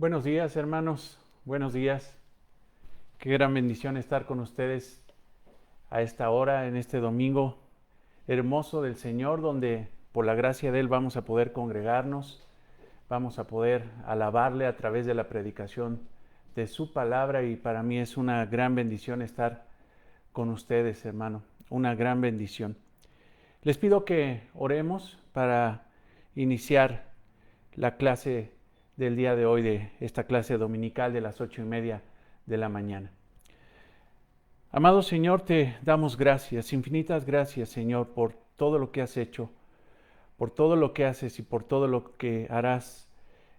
Buenos días, hermanos. Buenos días. Qué gran bendición estar con ustedes a esta hora, en este domingo hermoso del Señor, donde por la gracia de Él vamos a poder congregarnos, vamos a poder alabarle a través de la predicación de su palabra, y para mí es una gran bendición estar con ustedes, hermano. Una gran bendición. Les pido que oremos para iniciar la clase del día de hoy, de esta clase dominical de las 8:30 de la mañana. Amado Señor, te damos gracias, infinitas gracias, Señor, por todo lo que has hecho, por todo lo que haces y por todo lo que harás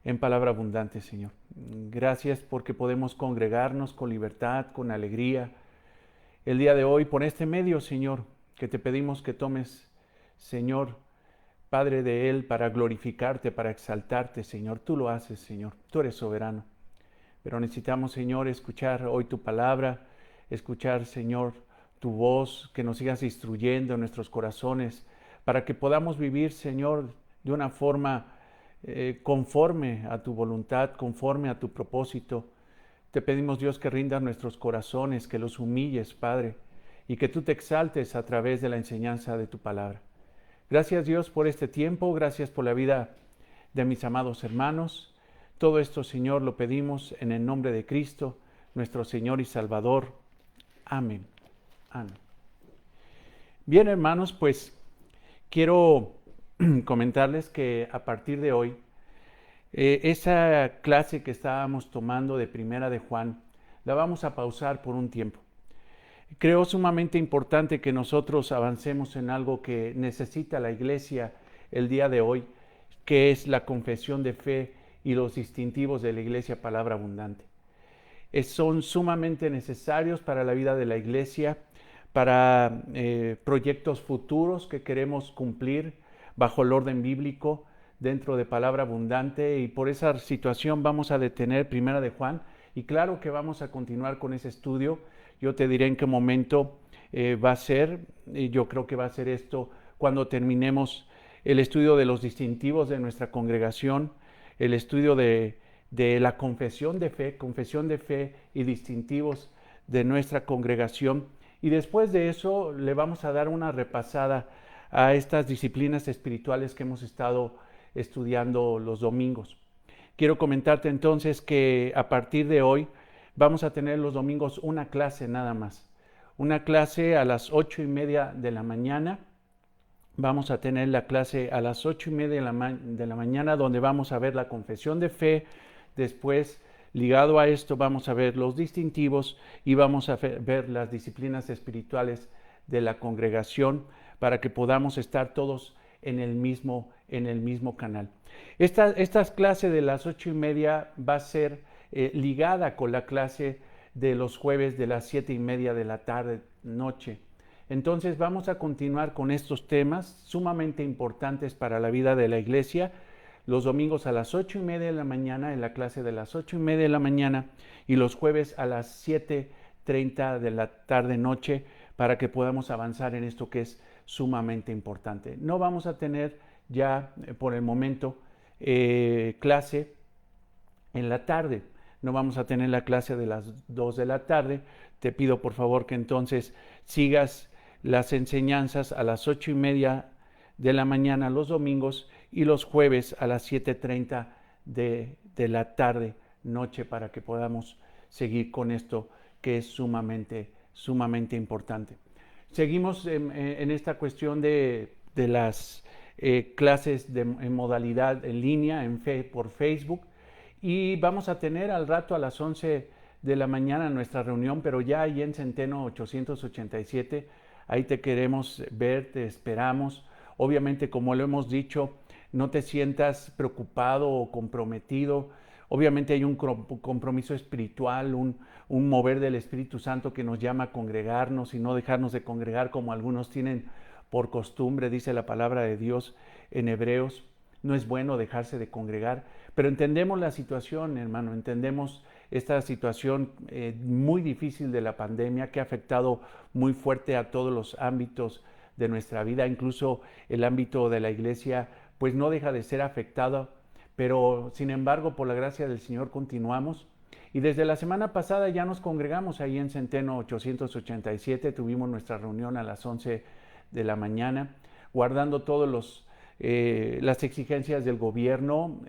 en palabra abundante, Señor. Gracias porque podemos congregarnos con libertad, con alegría. El día de hoy, por este medio, Señor, que te pedimos que tomes, Señor, Padre de Él, para glorificarte, para exaltarte, Señor. Tú lo haces, Señor. Tú eres soberano. Pero necesitamos, Señor, escuchar hoy tu palabra, escuchar, Señor, tu voz, que nos sigas instruyendo en nuestros corazones, para que podamos vivir, Señor, de una forma conforme a tu voluntad, conforme a tu propósito. Te pedimos, Dios, que rindas nuestros corazones, que los humilles, Padre, y que tú te exaltes a través de la enseñanza de tu palabra. Gracias, Dios, por este tiempo, gracias por la vida de mis amados hermanos. Todo esto, Señor, lo pedimos en el nombre de Cristo, nuestro Señor y Salvador. Amén. Amén. Bien, hermanos, pues quiero comentarles que a partir de hoy, esa clase que estábamos tomando de Primera de Juan, la vamos a pausar por un tiempo. Creo sumamente importante que nosotros avancemos en algo que necesita la iglesia el día de hoy, que es la confesión de fe y los distintivos de la iglesia Palabra Abundante. Son sumamente necesarios para la vida de la iglesia, para proyectos futuros que queremos cumplir bajo el orden bíblico dentro de Palabra Abundante, y por esa situación vamos a detener Primera de Juan, y claro que vamos a continuar con ese estudio. Yo te diré en qué momento va a ser. Yo creo que va a ser esto cuando terminemos el estudio de los distintivos de nuestra congregación, el estudio de la confesión de fe y distintivos de nuestra congregación. Y después de eso le vamos a dar una repasada a estas disciplinas espirituales que hemos estado estudiando los domingos. Quiero comentarte entonces que a partir de hoy vamos a tener los domingos una clase nada más. Una clase a las 8:30 de la mañana. Vamos a tener la clase a las 8:30 de la mañana, donde vamos a ver la confesión de fe. Después, ligado a esto, vamos a ver los distintivos y vamos a ver las disciplinas espirituales de la congregación, para que podamos estar todos en el mismo canal. Esta clase de las 8:30 va a ser ligada con la clase de los jueves de las 7:30 de la tarde, noche. Entonces vamos a continuar con estos temas sumamente importantes para la vida de la iglesia, los domingos a las 8:30 de la mañana, en la clase de las 8:30 de la mañana, y los jueves a las 7:30 de la tarde, noche, para que podamos avanzar en esto que es sumamente importante. No vamos a tener ya por el momento clase en la tarde. No vamos a tener la clase de las 2 de la tarde. Te pido por favor que entonces sigas las enseñanzas a las 8:30 de la mañana los domingos, y los jueves a las 7:30 de la tarde, noche, para que podamos seguir con esto que es sumamente importante. Seguimos en esta cuestión de las clases en modalidad en línea, por Facebook. Y vamos a tener al rato a las 11 de la mañana nuestra reunión, pero ya ahí en Centeno 887. Ahí te queremos ver, te esperamos. Obviamente, como lo hemos dicho, no te sientas preocupado o comprometido. Obviamente hay un compromiso espiritual, un mover del Espíritu Santo que nos llama a congregarnos y no dejarnos de congregar como algunos tienen por costumbre, dice la palabra de Dios en Hebreos. No es bueno dejarse de congregar, pero entendemos la situación, hermano, entendemos esta situación muy difícil de la pandemia, que ha afectado muy fuerte a todos los ámbitos de nuestra vida, incluso el ámbito de la iglesia, pues no deja de ser afectado, pero sin embargo, por la gracia del Señor continuamos. Y desde la semana pasada ya nos congregamos ahí en Centeno 887, tuvimos nuestra reunión a las 11 de la mañana, guardando todas las exigencias del gobierno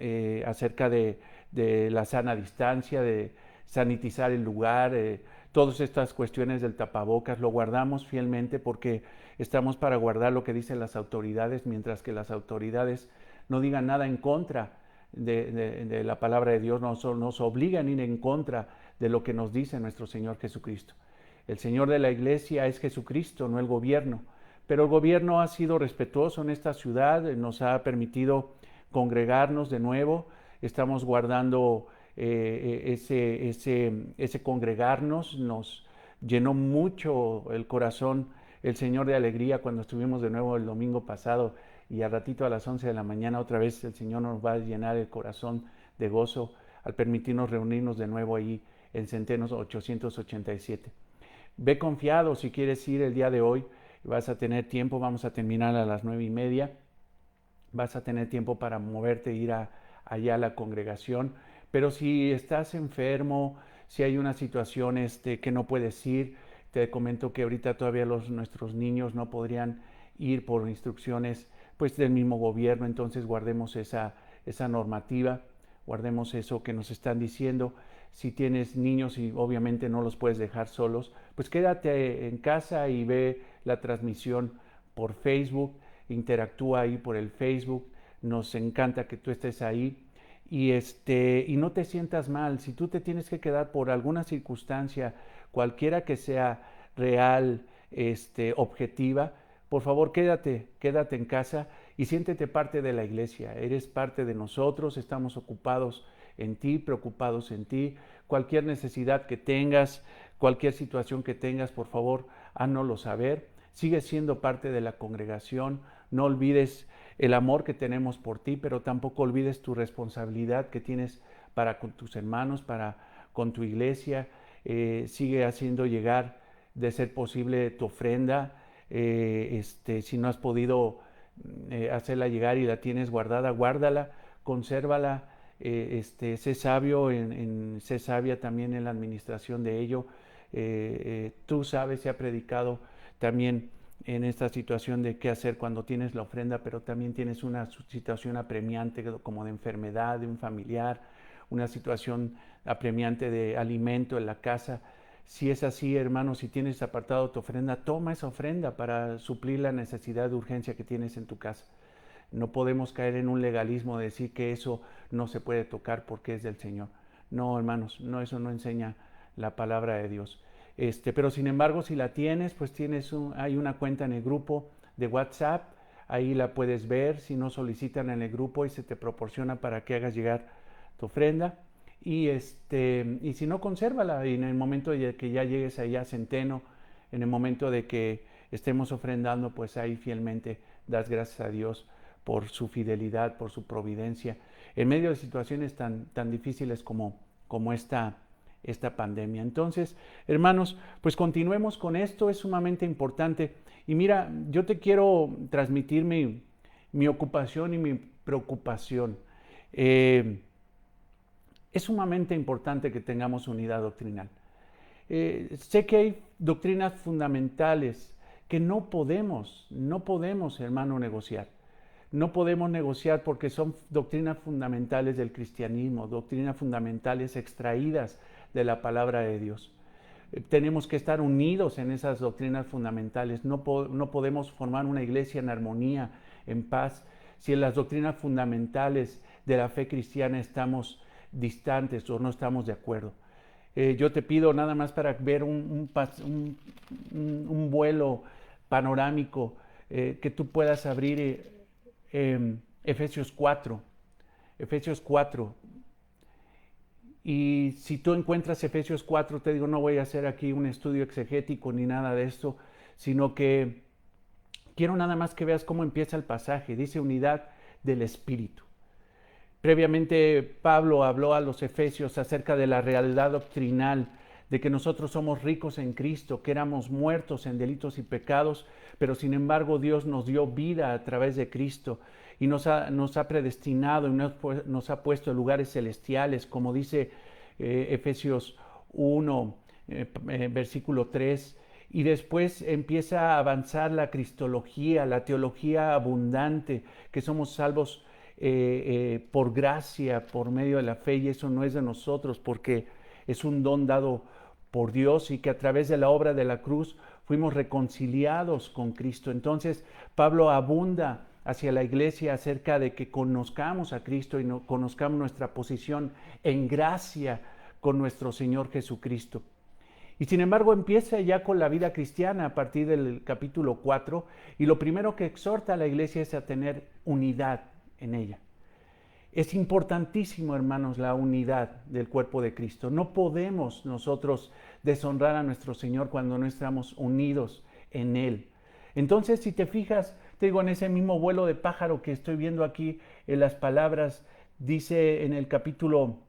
acerca de la sana distancia, de sanitizar el lugar, todas estas cuestiones del tapabocas, lo guardamos fielmente porque estamos para guardar lo que dicen las autoridades, mientras que las autoridades no digan nada en contra de la palabra de Dios, nos obligan a ir en contra de lo que nos dice nuestro Señor Jesucristo. El Señor de la iglesia es Jesucristo, no el gobierno, pero el gobierno ha sido respetuoso en esta ciudad, nos ha permitido congregarnos de nuevo, estamos guardando ese congregarnos, nos llenó mucho el corazón el Señor de alegría cuando estuvimos de nuevo el domingo pasado, y al ratito a las 11 de la mañana otra vez el Señor nos va a llenar el corazón de gozo al permitirnos reunirnos de nuevo ahí en Centeno 887. Ve confiado si quieres ir el día de hoy, vas a tener tiempo, vamos a terminar a las 9:30, vas a tener tiempo para moverte e ir allá a la congregación, pero si estás enfermo, si hay una situación que no puedes ir, te comento que ahorita todavía nuestros niños no podrían ir por instrucciones pues del mismo gobierno, entonces guardemos esa normativa, guardemos eso que nos están diciendo. Si tienes niños y obviamente no los puedes dejar solos, pues quédate en casa y ve la transmisión por Facebook, interactúa ahí por el Facebook, nos encanta que tú estés ahí y no te sientas mal. Si tú te tienes que quedar por alguna circunstancia, cualquiera que sea real, objetiva, por favor quédate en casa y siéntete parte de la iglesia. Eres parte de nosotros, estamos ocupados en ti, preocupados en ti. Cualquier necesidad que tengas, cualquier situación que tengas, por favor, háznoslo saber. Sigue siendo parte de la congregación. No olvides el amor que tenemos por ti, pero tampoco olvides tu responsabilidad que tienes para con tus hermanos, para con tu iglesia. Sigue haciendo llegar, de ser posible, tu ofrenda. Si no has podido hacerla llegar y la tienes guardada, guárdala, consérvala. Sé sabio, sé sabia también en la administración de ello. Tú sabes, se ha predicado también en esta situación de qué hacer cuando tienes la ofrenda, pero también tienes una situación apremiante como de enfermedad de un familiar, una situación apremiante de alimento en la casa. Si es así, hermano, si tienes apartado tu ofrenda, toma esa ofrenda para suplir la necesidad de urgencia que tienes en tu casa. No podemos caer en un legalismo de decir que eso no se puede tocar porque es del Señor. No, hermanos, no, eso no enseña la palabra de Dios. Pero sin embargo, si la tienes, pues hay una cuenta en el grupo de WhatsApp, ahí la puedes ver. Si no, solicitan en el grupo y se te proporciona para que hagas llegar tu ofrenda. Y si no, consérvala, y en el momento de que ya llegues allá a Centeno, en el momento de que estemos ofrendando, pues ahí fielmente das gracias a Dios por su fidelidad, por su providencia, en medio de situaciones tan difíciles como esta pandemia. Entonces, hermanos, pues continuemos con esto, es sumamente importante. Y mira, yo te quiero transmitir mi ocupación y mi preocupación. Es sumamente importante que tengamos unidad doctrinal. Sé que hay doctrinas fundamentales que no podemos, hermano, negociar. No podemos negociar porque son doctrinas fundamentales del cristianismo, doctrinas fundamentales extraídas de la palabra de Dios. Tenemos que estar unidos en esas doctrinas fundamentales. No podemos formar una iglesia en armonía, en paz, si en las doctrinas fundamentales de la fe cristiana estamos distantes o no estamos de acuerdo. Yo te pido nada más para ver un vuelo panorámico, que tú puedas abrir Efesios 4. Y si tú encuentras Efesios 4, te digo, no voy a hacer aquí un estudio exegético ni nada de esto, sino que quiero nada más que veas cómo empieza el pasaje. Dice unidad del Espíritu. Previamente Pablo habló a los efesios acerca de la realidad doctrinal, de que nosotros somos ricos en Cristo, que éramos muertos en delitos y pecados, pero sin embargo Dios nos dio vida a través de Cristo. y nos ha predestinado y nos ha puesto en lugares celestiales, como dice Efesios 1, versículo 3. Y después empieza a avanzar la cristología, la teología abundante, que somos salvos por gracia, por medio de la fe, y eso no es de nosotros, porque es un don dado por Dios, y que a través de la obra de la cruz fuimos reconciliados con Cristo. Entonces Pablo abunda hacia la iglesia acerca de que conozcamos a Cristo y conozcamos nuestra posición en gracia con nuestro Señor Jesucristo. Y sin embargo empieza ya con la vida cristiana a partir del capítulo 4, y lo primero que exhorta a la iglesia es a tener unidad en ella. Es importantísimo, hermanos, la unidad del cuerpo de Cristo. No podemos nosotros deshonrar a nuestro Señor cuando no estamos unidos en Él. Entonces, si te fijas, te digo, en ese mismo vuelo de pájaro que estoy viendo aquí en las palabras, dice en el capítulo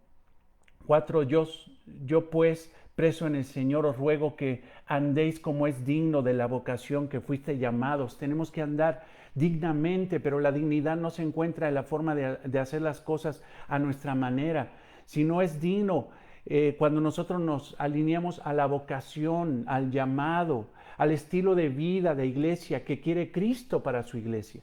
4, yo pues, preso en el Señor, os ruego que andéis como es digno de la vocación que fuiste llamados. Tenemos que andar dignamente, pero la dignidad no se encuentra en la forma de hacer las cosas a nuestra manera, sino es digno cuando nosotros nos alineamos a la vocación, al llamado, al estilo de vida de iglesia que quiere Cristo para su iglesia.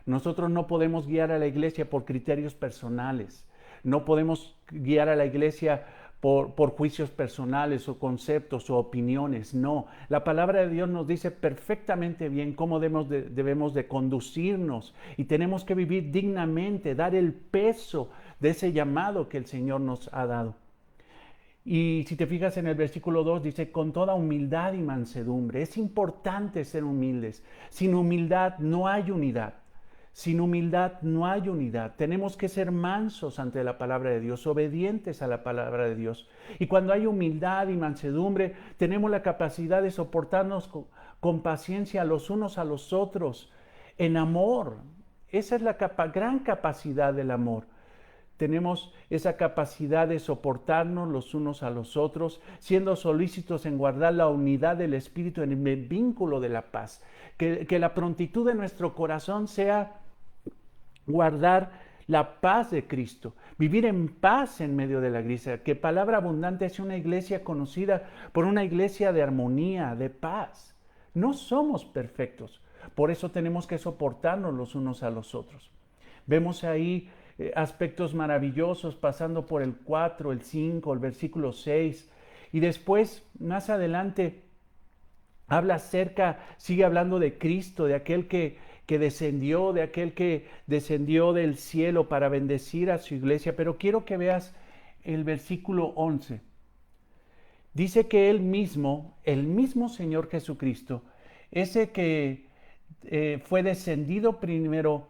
Nosotros no podemos guiar a la iglesia por criterios personales, no podemos guiar a la iglesia por juicios personales o conceptos o opiniones. No, la palabra de Dios nos dice perfectamente bien cómo debemos de conducirnos, y tenemos que vivir dignamente, dar el peso de ese llamado que el Señor nos ha dado. Y si te fijas en el versículo 2, dice, con toda humildad y mansedumbre. Es importante ser humildes. Sin humildad no hay unidad. Sin humildad no hay unidad. Tenemos que ser mansos ante la palabra de Dios, obedientes a la palabra de Dios. Y cuando hay humildad y mansedumbre, tenemos la capacidad de soportarnos con paciencia los unos a los otros, en amor. Esa es la gran capacidad del amor. Tenemos esa capacidad de soportarnos los unos a los otros, siendo solícitos en guardar la unidad del Espíritu en el vínculo de la paz. Que la prontitud de nuestro corazón sea guardar la paz de Cristo, vivir en paz en medio de la iglesia. Que Palabra Abundante es una iglesia conocida por una iglesia de armonía, de paz. No somos perfectos, por eso tenemos que soportarnos los unos a los otros. Vemos ahí aspectos maravillosos pasando por el 4, el 5, el versículo 6, y después, más adelante, sigue hablando de Cristo, de aquel que descendió, de aquel que descendió del cielo para bendecir a su iglesia. Pero quiero que veas el versículo 11. Dice que el mismo Señor Jesucristo, ese que fue descendido primero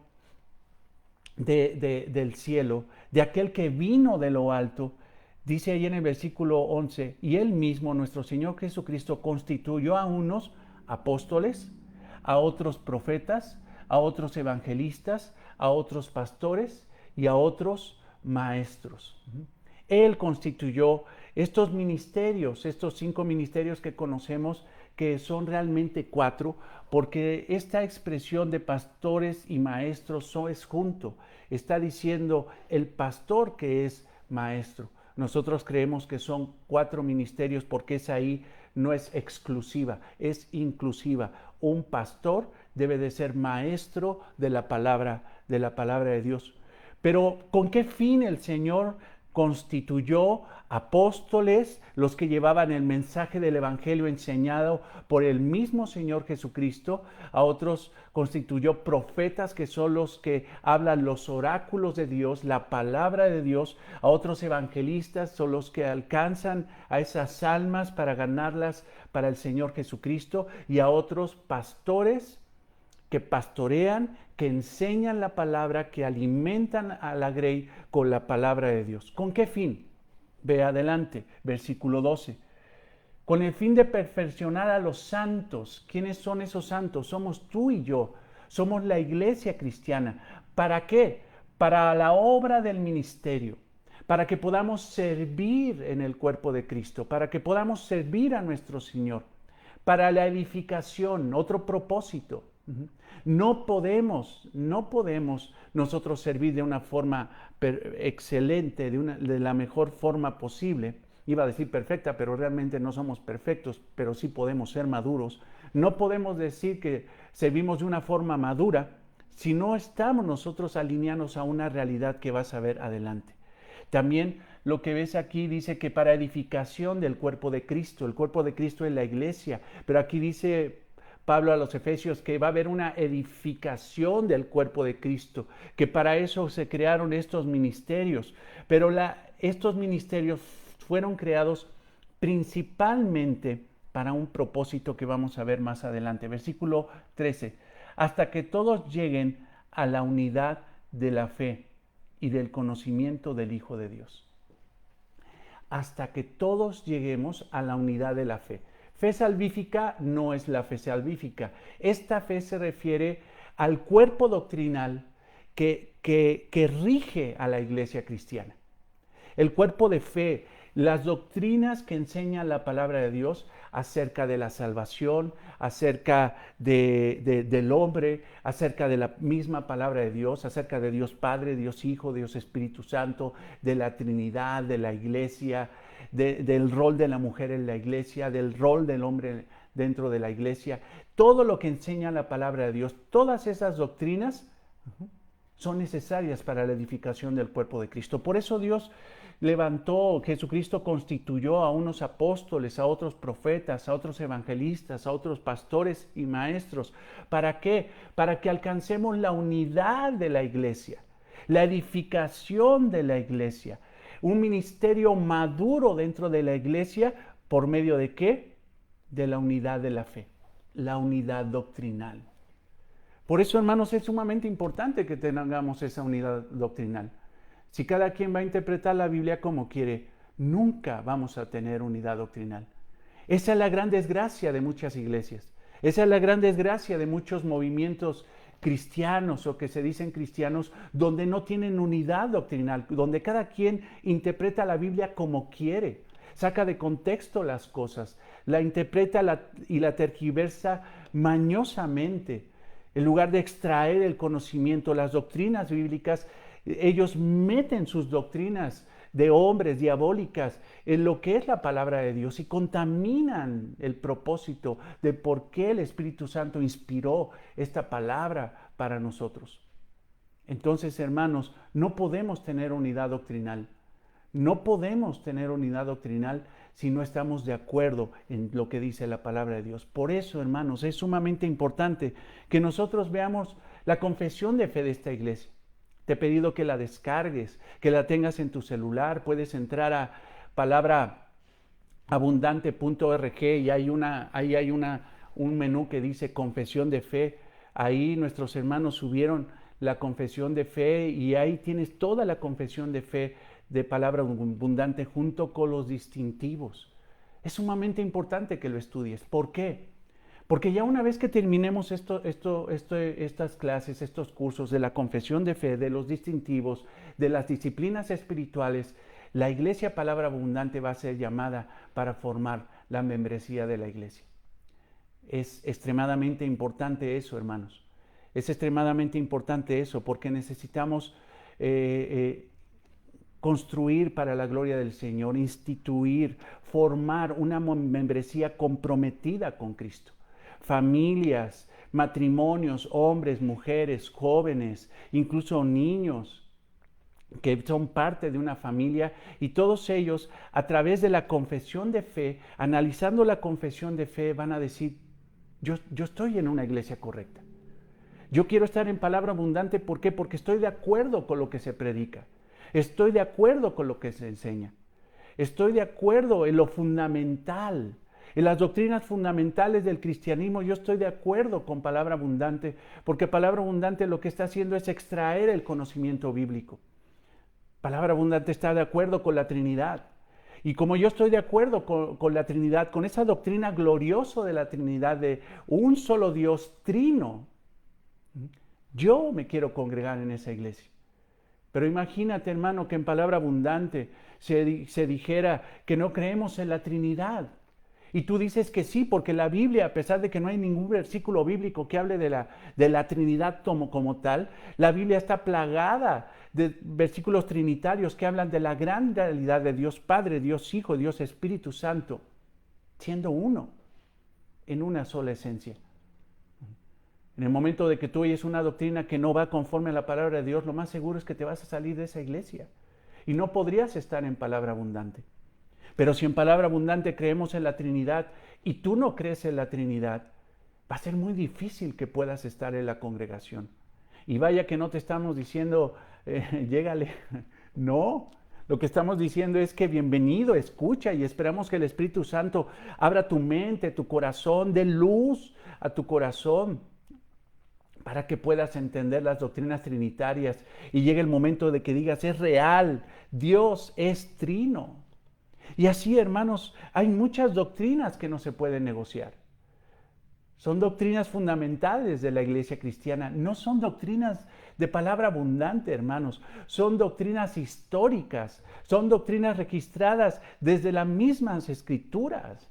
del cielo, de aquel que vino de lo alto, dice ahí en el versículo 11, y él mismo, nuestro Señor Jesucristo, constituyó a unos apóstoles, a otros profetas, a otros evangelistas, a otros pastores y a otros maestros. Él constituyó estos ministerios, estos 5 ministerios que conocemos, que son realmente 4, porque esta expresión de pastores y maestros es junto. Está diciendo el pastor que es maestro. Nosotros creemos que son 4 ministerios porque esa ahí no es exclusiva, es inclusiva. Un pastor debe de ser maestro de la palabra de Dios. Pero ¿con qué fin el Señor constituyó apóstoles, los que llevaban el mensaje del evangelio enseñado por el mismo Señor Jesucristo? A otros constituyó profetas, que son los que hablan los oráculos de Dios, la palabra de Dios. A otros evangelistas, son los que alcanzan a esas almas para ganarlas para el Señor Jesucristo. Y a otros pastores, que pastorean, que enseñan la palabra, que alimentan a la grey con la palabra de Dios. ¿Con qué fin? Ve adelante, versículo 12. Con el fin de perfeccionar a los santos. ¿Quiénes son esos santos? Somos tú y yo. Somos la iglesia cristiana. ¿Para qué? Para la obra del ministerio. Para que podamos servir en el cuerpo de Cristo. Para que podamos servir a nuestro Señor. Para la edificación, otro propósito. Ujú. No podemos nosotros servir de una forma excelente, de la mejor forma posible. Iba a decir perfecta, pero realmente no somos perfectos, pero sí podemos ser maduros. No podemos decir que servimos de una forma madura si no estamos nosotros alineados a una realidad que vas a ver adelante. También lo que ves aquí dice que para edificación del cuerpo de Cristo, el cuerpo de Cristo es la iglesia, pero aquí dice Pablo a los Efesios que va a haber una edificación del cuerpo de Cristo, que para eso se crearon estos ministerios, pero estos ministerios fueron creados principalmente para un propósito que vamos a ver más adelante. Versículo 13, hasta que todos lleguen a la unidad de la fe y del conocimiento del Hijo de Dios. Hasta que todos lleguemos a la unidad de la fe. Fe salvífica no es la fe salvífica. Esta fe se refiere al cuerpo doctrinal que rige a la iglesia cristiana. El cuerpo de fe, las doctrinas que enseña la palabra de Dios acerca de la salvación, acerca del hombre, acerca de la misma palabra de Dios, acerca de Dios Padre, Dios Hijo, Dios Espíritu Santo, de la Trinidad, de la iglesia, del rol de la mujer en la iglesia, del rol del hombre dentro de la iglesia. Todo lo que enseña la palabra de Dios, todas esas doctrinas son necesarias para la edificación del cuerpo de Cristo. Por eso Dios levantó, Jesucristo constituyó a unos apóstoles, a otros profetas, a otros evangelistas, a otros pastores y maestros. ¿Para qué? Para que alcancemos la unidad de la iglesia, la edificación de la iglesia, un ministerio maduro dentro de la iglesia, ¿por medio de qué? De la unidad de la fe, la unidad doctrinal. Por eso, hermanos, es sumamente importante que tengamos esa unidad doctrinal. Si cada quien va a interpretar la Biblia como quiere, nunca vamos a tener unidad doctrinal. Esa es la gran desgracia de muchas iglesias. Esa es la gran desgracia de muchos movimientos cristianos o que se dicen cristianos, donde no tienen unidad doctrinal, donde cada quien interpreta la Biblia como quiere, saca de contexto las cosas, la interpreta y la tergiversa mañosamente. En lugar de extraer el conocimiento, las doctrinas bíblicas, ellos meten sus doctrinas de hombres diabólicas en lo que es la palabra de Dios y contaminan el propósito de por qué el Espíritu Santo inspiró esta palabra para nosotros. Entonces, hermanos, no podemos tener unidad doctrinal. No podemos tener unidad doctrinal si no estamos de acuerdo en lo que dice la palabra de Dios. Por eso, hermanos, es sumamente importante que nosotros veamos la confesión de fe de esta iglesia. Te he pedido que la descargues, que la tengas en tu celular. Puedes entrar a palabraabundante.org y ahí hay un menú que dice confesión de fe. Ahí nuestros hermanos subieron la confesión de fe y ahí tienes toda la confesión de fe de Palabra Abundante junto con los distintivos. Es sumamente importante que lo estudies. ¿Por qué? Porque ya una vez que terminemos estas clases, estos cursos de la confesión de fe, de los distintivos, de las disciplinas espirituales, la iglesia Palabra Abundante va a ser llamada para formar la membresía de la iglesia. Es extremadamente importante eso, hermanos. Es extremadamente importante eso porque necesitamos construir para la gloria del Señor, instituir, formar una membresía comprometida con Cristo. Familias, matrimonios, hombres, mujeres, jóvenes, incluso niños que son parte de una familia y todos ellos a través de la confesión de fe, analizando la confesión de fe, van a decir, yo estoy en una iglesia correcta. Yo quiero estar en Palabra Abundante, ¿por qué? Porque estoy de acuerdo con lo que se predica. Estoy de acuerdo con lo que se enseña. Estoy de acuerdo en lo fundamental. En las doctrinas fundamentales del cristianismo yo estoy de acuerdo con Palabra Abundante, porque Palabra Abundante lo que está haciendo es extraer el conocimiento bíblico. Palabra Abundante está de acuerdo con la Trinidad. Y como yo estoy de acuerdo con la Trinidad, con esa doctrina gloriosa de la Trinidad, de un solo Dios trino, yo me quiero congregar en esa iglesia. Pero imagínate, hermano, que en Palabra Abundante se dijera que no creemos en la Trinidad. Y tú dices que sí, porque la Biblia, a pesar de que no hay ningún versículo bíblico que hable de la Trinidad como tal, la Biblia está plagada de versículos trinitarios que hablan de la gran realidad de Dios Padre, Dios Hijo, Dios Espíritu Santo, siendo uno, en una sola esencia. En el momento de que tú oyes una doctrina que no va conforme a la palabra de Dios, lo más seguro es que te vas a salir de esa iglesia y no podrías estar en palabra abundante. Pero si en palabra abundante creemos en la Trinidad y tú no crees en la Trinidad, va a ser muy difícil que puedas estar en la congregación. Y vaya que no te estamos diciendo, llégale. No, lo que estamos diciendo es que bienvenido, escucha, y esperamos que el Espíritu Santo abra tu mente, tu corazón, dé luz a tu corazón para que puedas entender las doctrinas trinitarias y llegue el momento de que digas, es real, Dios es trino. Y así, hermanos, hay muchas doctrinas que no se pueden negociar. Son doctrinas fundamentales de la iglesia cristiana. No son doctrinas de palabra abundante, hermanos. Son doctrinas históricas. Son doctrinas registradas desde las mismas escrituras.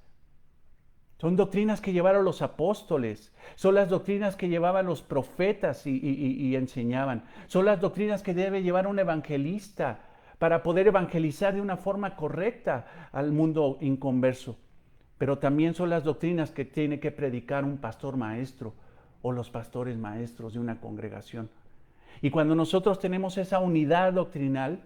Son doctrinas que llevaron los apóstoles. Son las doctrinas que llevaban los profetas y enseñaban. Son las doctrinas que debe llevar un evangelista para poder evangelizar de una forma correcta al mundo inconverso. Pero también son las doctrinas que tiene que predicar un pastor maestro o los pastores maestros de una congregación. Y cuando nosotros tenemos esa unidad doctrinal,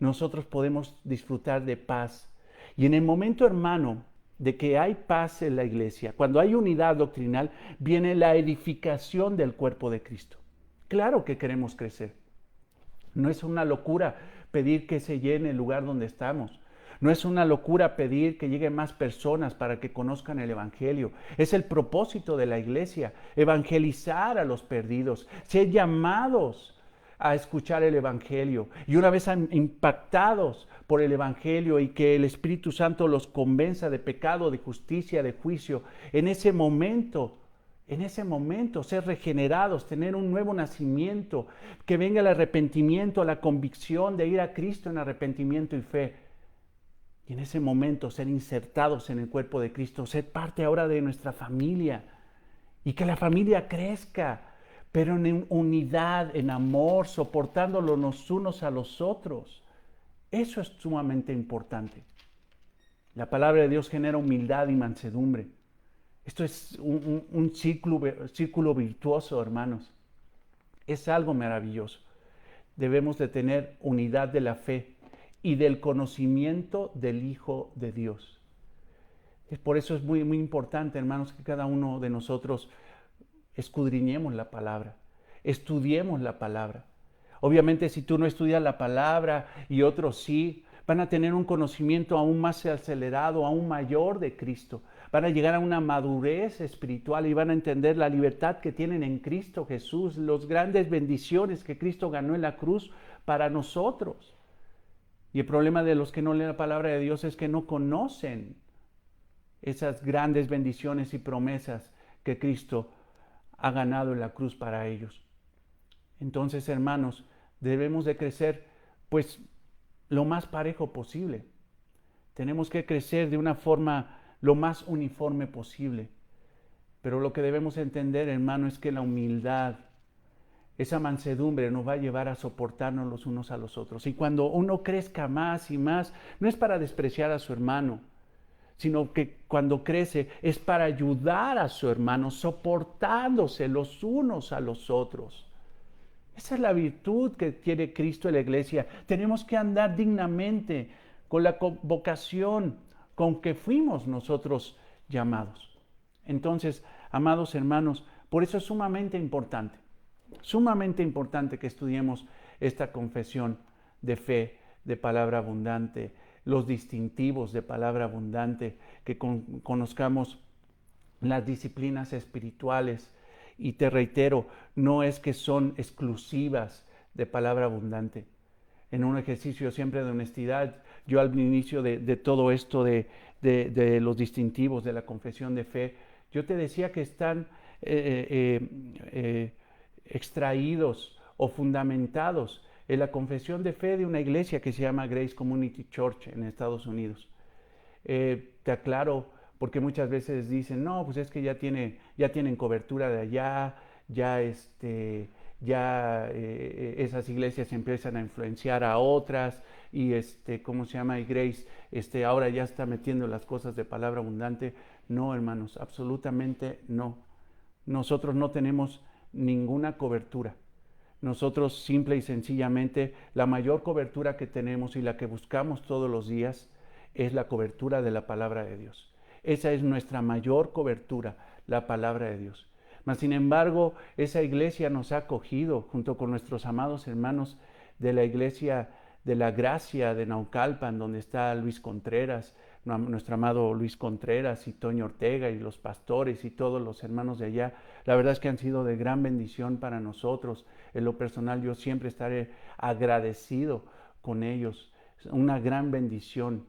nosotros podemos disfrutar de paz. Y en el momento, hermano, de que hay paz en la iglesia, cuando hay unidad doctrinal, viene la edificación del cuerpo de Cristo. Claro que queremos crecer. No es una locura pedir que se llene el lugar donde estamos. No es una locura pedir que lleguen más personas para que conozcan el Evangelio. Es el propósito de la iglesia, evangelizar a los perdidos, ser llamados a escuchar el Evangelio. Y una vez impactados por el Evangelio y que el Espíritu Santo los convenza de pecado, de justicia, de juicio, en ese momento ser regenerados, tener un nuevo nacimiento, que venga el arrepentimiento, la convicción de ir a Cristo en arrepentimiento y fe. Y en ese momento ser insertados en el cuerpo de Cristo, ser parte ahora de nuestra familia y que la familia crezca, pero en unidad, en amor, soportándolo los unos a los otros. Eso es sumamente importante. La palabra de Dios genera humildad y mansedumbre. Esto es un círculo virtuoso, hermanos. Es algo maravilloso. Debemos de tener unidad de la fe y del conocimiento del Hijo de Dios. Por eso es muy, muy importante, hermanos, que cada uno de nosotros escudriñemos la palabra, estudiemos la palabra. Obviamente, si tú no estudias la palabra y otros sí, van a tener un conocimiento aún más acelerado, aún mayor de Cristo. Van a llegar a una madurez espiritual y van a entender la libertad que tienen en Cristo Jesús, las grandes bendiciones que Cristo ganó en la cruz para nosotros. Y el problema de los que no leen la palabra de Dios es que no conocen esas grandes bendiciones y promesas que Cristo ha ganado en la cruz para ellos. Entonces, hermanos, debemos de crecer, pues, lo más parejo posible. Tenemos que crecer de una forma lo más uniforme posible. Pero lo que debemos entender, hermano, es que la humildad, esa mansedumbre nos va a llevar a soportarnos los unos a los otros. Y cuando uno crezca más y más, no es para despreciar a su hermano, sino que cuando crece es para ayudar a su hermano, soportándose los unos a los otros. Esa es la virtud que tiene Cristo en la iglesia. Tenemos que andar dignamente con la vocación con que fuimos nosotros llamados. Entonces, amados hermanos, por eso es sumamente importante que estudiemos esta confesión de fe, de palabra abundante, los distintivos de palabra abundante, que conozcamos las disciplinas espirituales. Y te reitero, no es que son exclusivas de palabra abundante. En un ejercicio siempre de honestidad, yo al inicio de todo esto de los distintivos de la confesión de fe, yo te decía que están extraídos o fundamentados Es la confesión de fe de una iglesia que se llama Grace Community Church en Estados Unidos. Te aclaro, porque muchas veces dicen, no, pues es que ya tienen cobertura de allá, ya esas iglesias empiezan a influenciar a otras y ¿cómo se llama? Y Grace ahora ya está metiendo las cosas de palabra abundante. No, hermanos, absolutamente no. Nosotros no tenemos ninguna cobertura. Nosotros simple y sencillamente la mayor cobertura que tenemos y la que buscamos todos los días es la cobertura de la palabra de Dios. Esa es nuestra mayor cobertura, la palabra de Dios. Mas sin embargo, esa iglesia nos ha acogido junto con nuestros amados hermanos de la iglesia de la Gracia de Naucalpan, donde está Luis Contreras, nuestro amado Luis Contreras y Toño Ortega y los pastores y todos los hermanos de allá. La verdad es que han sido de gran bendición para nosotros. En lo personal yo siempre estaré agradecido con ellos. Una gran bendición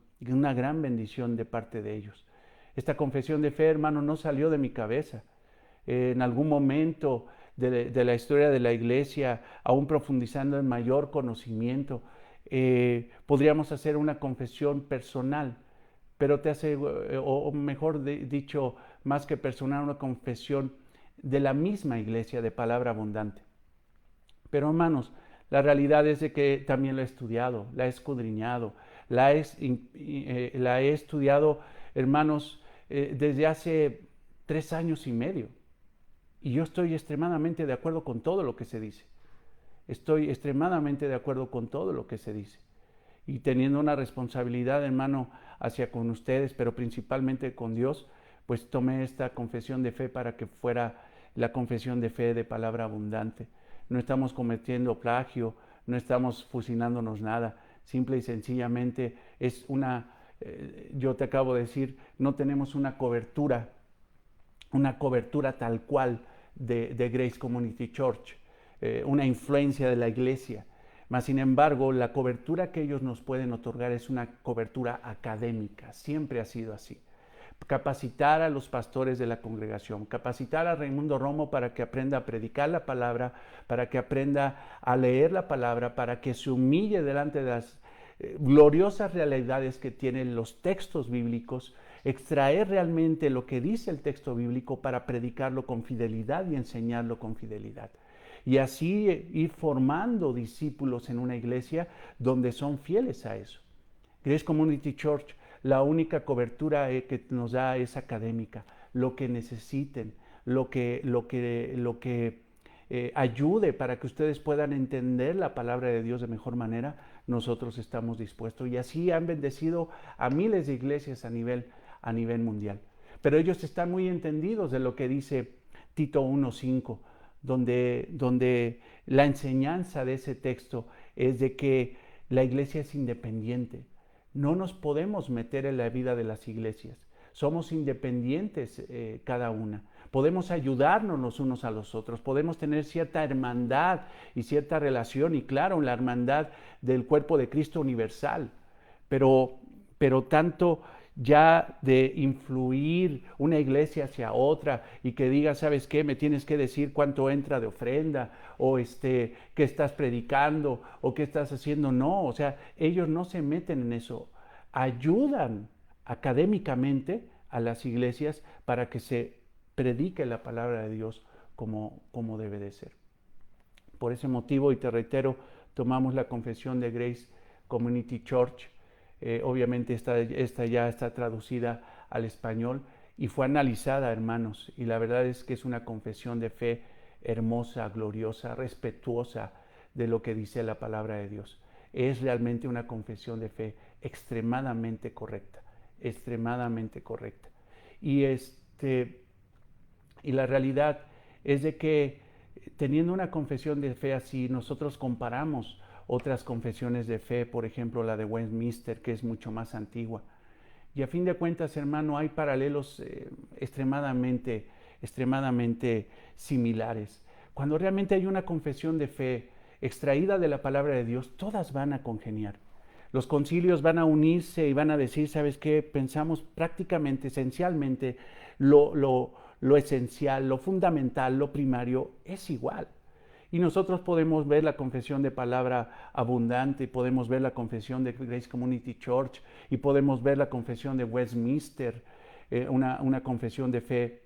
de parte de ellos. Esta confesión de fe, hermano, no salió de mi cabeza. En algún momento de la historia de la iglesia, aún profundizando en mayor conocimiento, podríamos hacer una confesión personal, pero o mejor dicho, más que personal, una confesión de la misma iglesia de palabra abundante. Pero hermanos, la realidad es de que también la he estudiado, la he escudriñado, la he estudiado, hermanos, desde hace 3 años y medio. Y yo estoy extremadamente de acuerdo con todo lo que se dice. Estoy extremadamente de acuerdo con todo lo que se dice. Y teniendo una responsabilidad, hermano, hacia con ustedes, pero principalmente con Dios, pues tomé esta confesión de fe para que fuera la confesión de fe de palabra abundante. No estamos cometiendo plagio, no estamos fusilándonos nada. Simple y sencillamente es yo te acabo de decir, no tenemos una cobertura tal cual de Grace Community Church, una influencia de la iglesia. Mas, sin embargo, la cobertura que ellos nos pueden otorgar es una cobertura académica, siempre ha sido así. Capacitar a los pastores de la congregación, capacitar a Raimundo Romo para que aprenda a predicar la palabra, para que aprenda a leer la palabra, para que se humille delante de las gloriosas realidades que tienen los textos bíblicos, extraer realmente lo que dice el texto bíblico para predicarlo con fidelidad y enseñarlo con fidelidad. Y así ir formando discípulos en una iglesia donde son fieles a eso. Grace Community Church, la única cobertura que nos da es académica, lo que necesiten, lo que ayude para que ustedes puedan entender la palabra de Dios de mejor manera, nosotros estamos dispuestos. Y así han bendecido a miles de iglesias a nivel mundial. Pero ellos están muy entendidos de lo que dice Tito 1:5, donde la enseñanza de ese texto es de que la iglesia es independiente. No nos podemos meter en la vida de las iglesias. Somos independientes cada una. Podemos ayudarnos los unos a los otros. Podemos tener cierta hermandad y cierta relación. Y claro, la hermandad del cuerpo de Cristo universal. Pero tanto ya de influir una iglesia hacia otra y que diga, ¿sabes qué? Me tienes que decir cuánto entra de ofrenda o qué estás predicando o qué estás haciendo. No, o sea, ellos no se meten en eso. Ayudan académicamente a las iglesias para que se predique la palabra de Dios como debe de ser. Por ese motivo, y te reitero, tomamos la confesión de Grace Community Church. Obviamente esta ya está traducida al español y fue analizada, hermanos, y la verdad es que es una confesión de fe hermosa, gloriosa, respetuosa de lo que dice la palabra de Dios. Es realmente una confesión de fe extremadamente correcta, extremadamente correcta. Y la realidad es de que teniendo una confesión de fe así, nosotros comparamos otras confesiones de fe, por ejemplo la de Westminster, que es mucho más antigua. Y a fin de cuentas, hermano, hay paralelos extremadamente similares. Cuando realmente hay una confesión de fe extraída de la palabra de Dios, todas van a congeniar. Los concilios van a unirse y van a decir, ¿sabes qué? Pensamos prácticamente, esencialmente, lo esencial, lo fundamental, lo primario es igual. Y nosotros podemos ver la confesión de palabra abundante, podemos ver la confesión de Grace Community Church y podemos ver la confesión de Westminster, una confesión de fe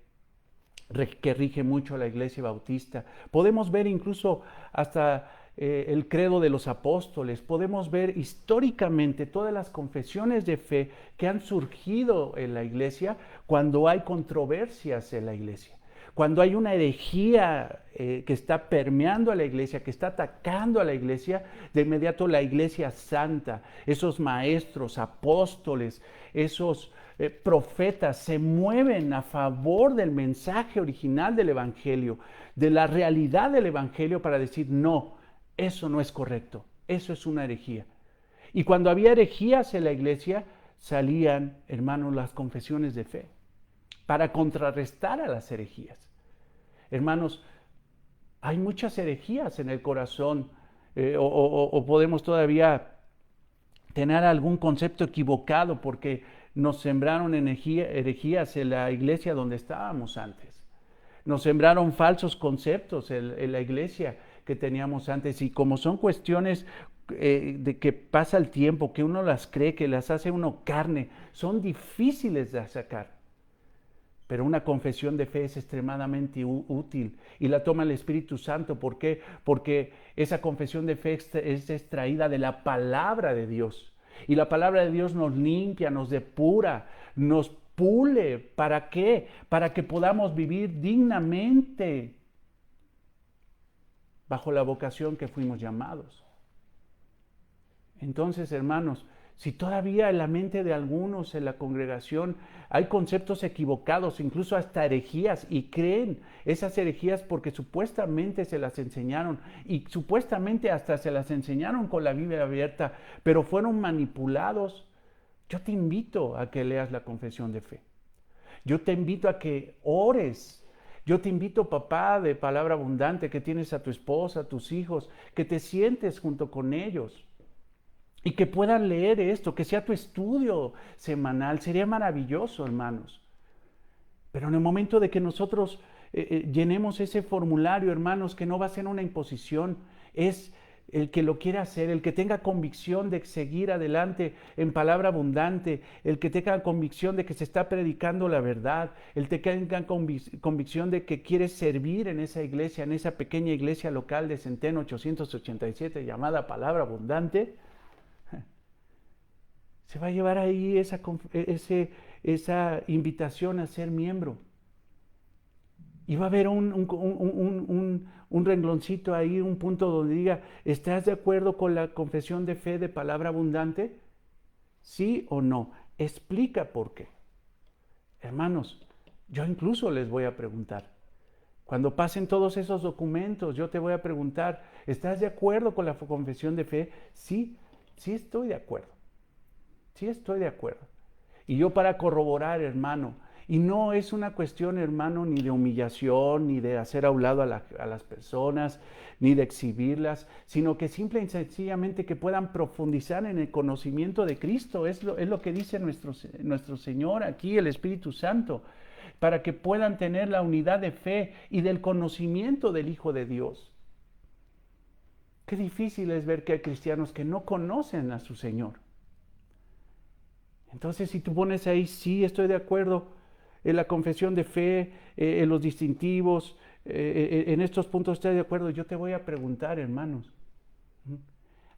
que rige mucho a la Iglesia Bautista. Podemos ver incluso hasta el credo de los apóstoles, podemos ver históricamente todas las confesiones de fe que han surgido en la Iglesia cuando hay controversias en la Iglesia. Cuando hay una herejía que está permeando a la iglesia, que está atacando a la iglesia, de inmediato la iglesia santa, esos maestros, apóstoles, esos profetas se mueven a favor del mensaje original del evangelio, de la realidad del evangelio para decir, no, eso no es correcto, eso es una herejía. Y cuando había herejías en la iglesia, salían, hermanos, las confesiones de fe para contrarrestar a las herejías. Hermanos, hay muchas herejías en el corazón, o podemos todavía tener algún concepto equivocado porque nos sembraron herejías en la iglesia donde estábamos antes. Nos sembraron falsos conceptos en la iglesia que teníamos antes, y como son cuestiones de que pasa el tiempo, que uno las cree, que las hace uno carne, son difíciles de sacar. Pero una confesión de fe es extremadamente útil y la toma el Espíritu Santo. ¿Por qué? Porque esa confesión de fe es extraída de la palabra de Dios. Y la palabra de Dios nos limpia, nos depura, nos pule. ¿Para qué? Para que podamos vivir dignamente bajo la vocación que fuimos llamados. Entonces, hermanos, si todavía en la mente de algunos en la congregación hay conceptos equivocados, incluso hasta herejías, y creen esas herejías porque supuestamente se las enseñaron, y supuestamente hasta se las enseñaron con la Biblia abierta, pero fueron manipulados, yo te invito a que leas la confesión de fe. Yo te invito a que ores. Yo te invito, papá de palabra abundante, que tienes a tu esposa, a tus hijos, que te sientes junto con ellos y que puedan leer esto, que sea tu estudio semanal. Sería maravilloso, hermanos. Pero en el momento de que nosotros llenemos ese formulario, hermanos, que no va a ser una imposición, es el que lo quiera hacer, el que tenga convicción de seguir adelante en palabra abundante, el que tenga convicción de que se está predicando la verdad, el que tenga convicción de que quiere servir en esa iglesia, en esa pequeña iglesia local de Centeno 887 llamada Palabra Abundante, se va a llevar ahí esa invitación a ser miembro. Y va a haber un rengloncito ahí, un punto donde diga, ¿estás de acuerdo con la confesión de fe de palabra abundante? ¿Sí o no? Explica por qué. Hermanos, yo incluso les voy a preguntar. Cuando pasen todos esos documentos, yo te voy a preguntar, ¿estás de acuerdo con la confesión de fe? Sí, sí estoy de acuerdo. Sí estoy de acuerdo. Y yo para corroborar, hermano, y no es una cuestión, hermano, ni de humillación, ni de hacer a un lado a las personas, ni de exhibirlas, sino que simple y sencillamente que puedan profundizar en el conocimiento de Cristo. Es lo que dice nuestro Señor aquí, el Espíritu Santo, para que puedan tener la unidad de fe y del conocimiento del Hijo de Dios. Qué difícil es ver que hay cristianos que no conocen a su Señor. Entonces, si tú pones ahí, sí, estoy de acuerdo en la confesión de fe, en los distintivos, en estos puntos estoy de acuerdo, yo te voy a preguntar, hermanos.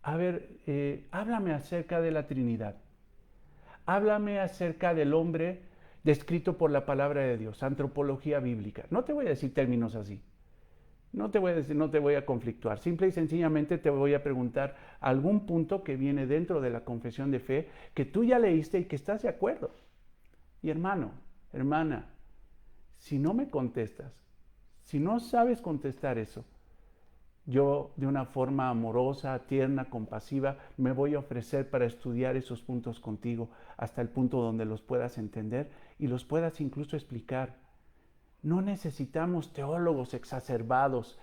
A ver, háblame acerca de la Trinidad. Háblame acerca del hombre descrito por la palabra de Dios, antropología bíblica. No te voy a decir términos así. No te voy a conflictuar. Simple y sencillamente te voy a preguntar algún punto que viene dentro de la confesión de fe que tú ya leíste y que estás de acuerdo. Y hermano, hermana, si no me contestas, si no sabes contestar eso, yo de una forma amorosa, tierna, compasiva, me voy a ofrecer para estudiar esos puntos contigo hasta el punto donde los puedas entender y los puedas incluso explicar. No necesitamos teólogos exacerbados,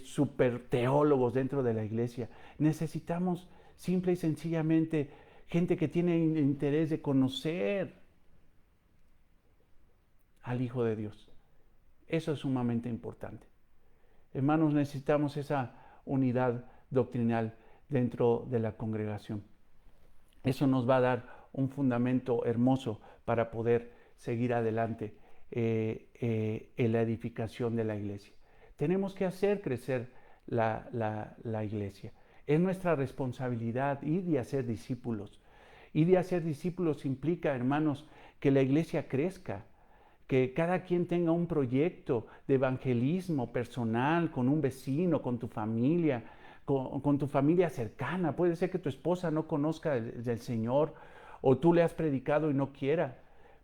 super teólogos dentro de la iglesia. Necesitamos simple y sencillamente gente que tiene interés de conocer al Hijo de Dios. Eso es sumamente importante. Hermanos, necesitamos esa unidad doctrinal dentro de la congregación. Eso nos va a dar un fundamento hermoso para poder seguir adelante en la edificación de la iglesia. Tenemos que hacer crecer la iglesia. Es nuestra responsabilidad ir y hacer discípulos. Ir y hacer discípulos implica, hermanos, que la iglesia crezca, que cada quien tenga un proyecto de evangelismo personal, con un vecino, con tu familia, con tu familia cercana. Puede ser que tu esposa no conozca del Señor o tú le has predicado y no quiera,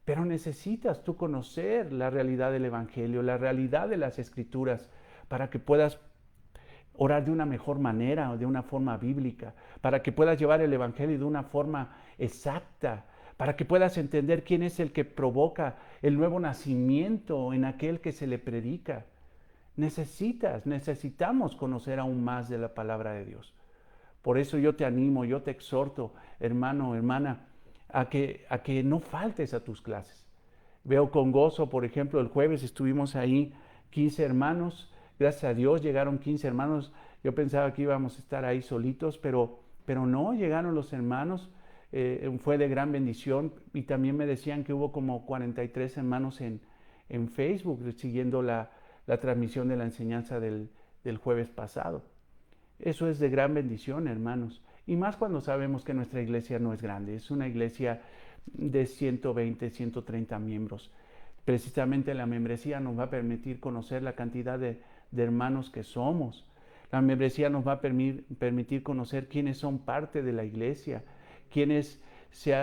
pero necesitas tú conocer la realidad del Evangelio, la realidad de las Escrituras, para que puedas orar de una mejor manera o de una forma bíblica, para que puedas llevar el Evangelio de una forma exacta, para que puedas entender quién es el que provoca el nuevo nacimiento en aquel que se le predica. Necesitamos conocer aún más de la palabra de Dios. Por eso yo te animo, yo te exhorto, hermano, hermana, a que no faltes a tus clases. Veo con gozo, por ejemplo, el jueves estuvimos ahí 15 hermanos, gracias a Dios llegaron 15 hermanos. Yo pensaba que íbamos a estar ahí solitos, pero no, llegaron los hermanos. Fue de gran bendición, y también me decían que hubo como 43 hermanos en Facebook siguiendo la transmisión de la enseñanza del jueves pasado. Eso es de gran bendición, hermanos, y más cuando sabemos que nuestra iglesia no es grande, es una iglesia de 120, 130 miembros. Precisamente la membresía nos va a permitir conocer la cantidad de hermanos que somos. La membresía nos va a permitir conocer quiénes son parte de la iglesia, quiénes se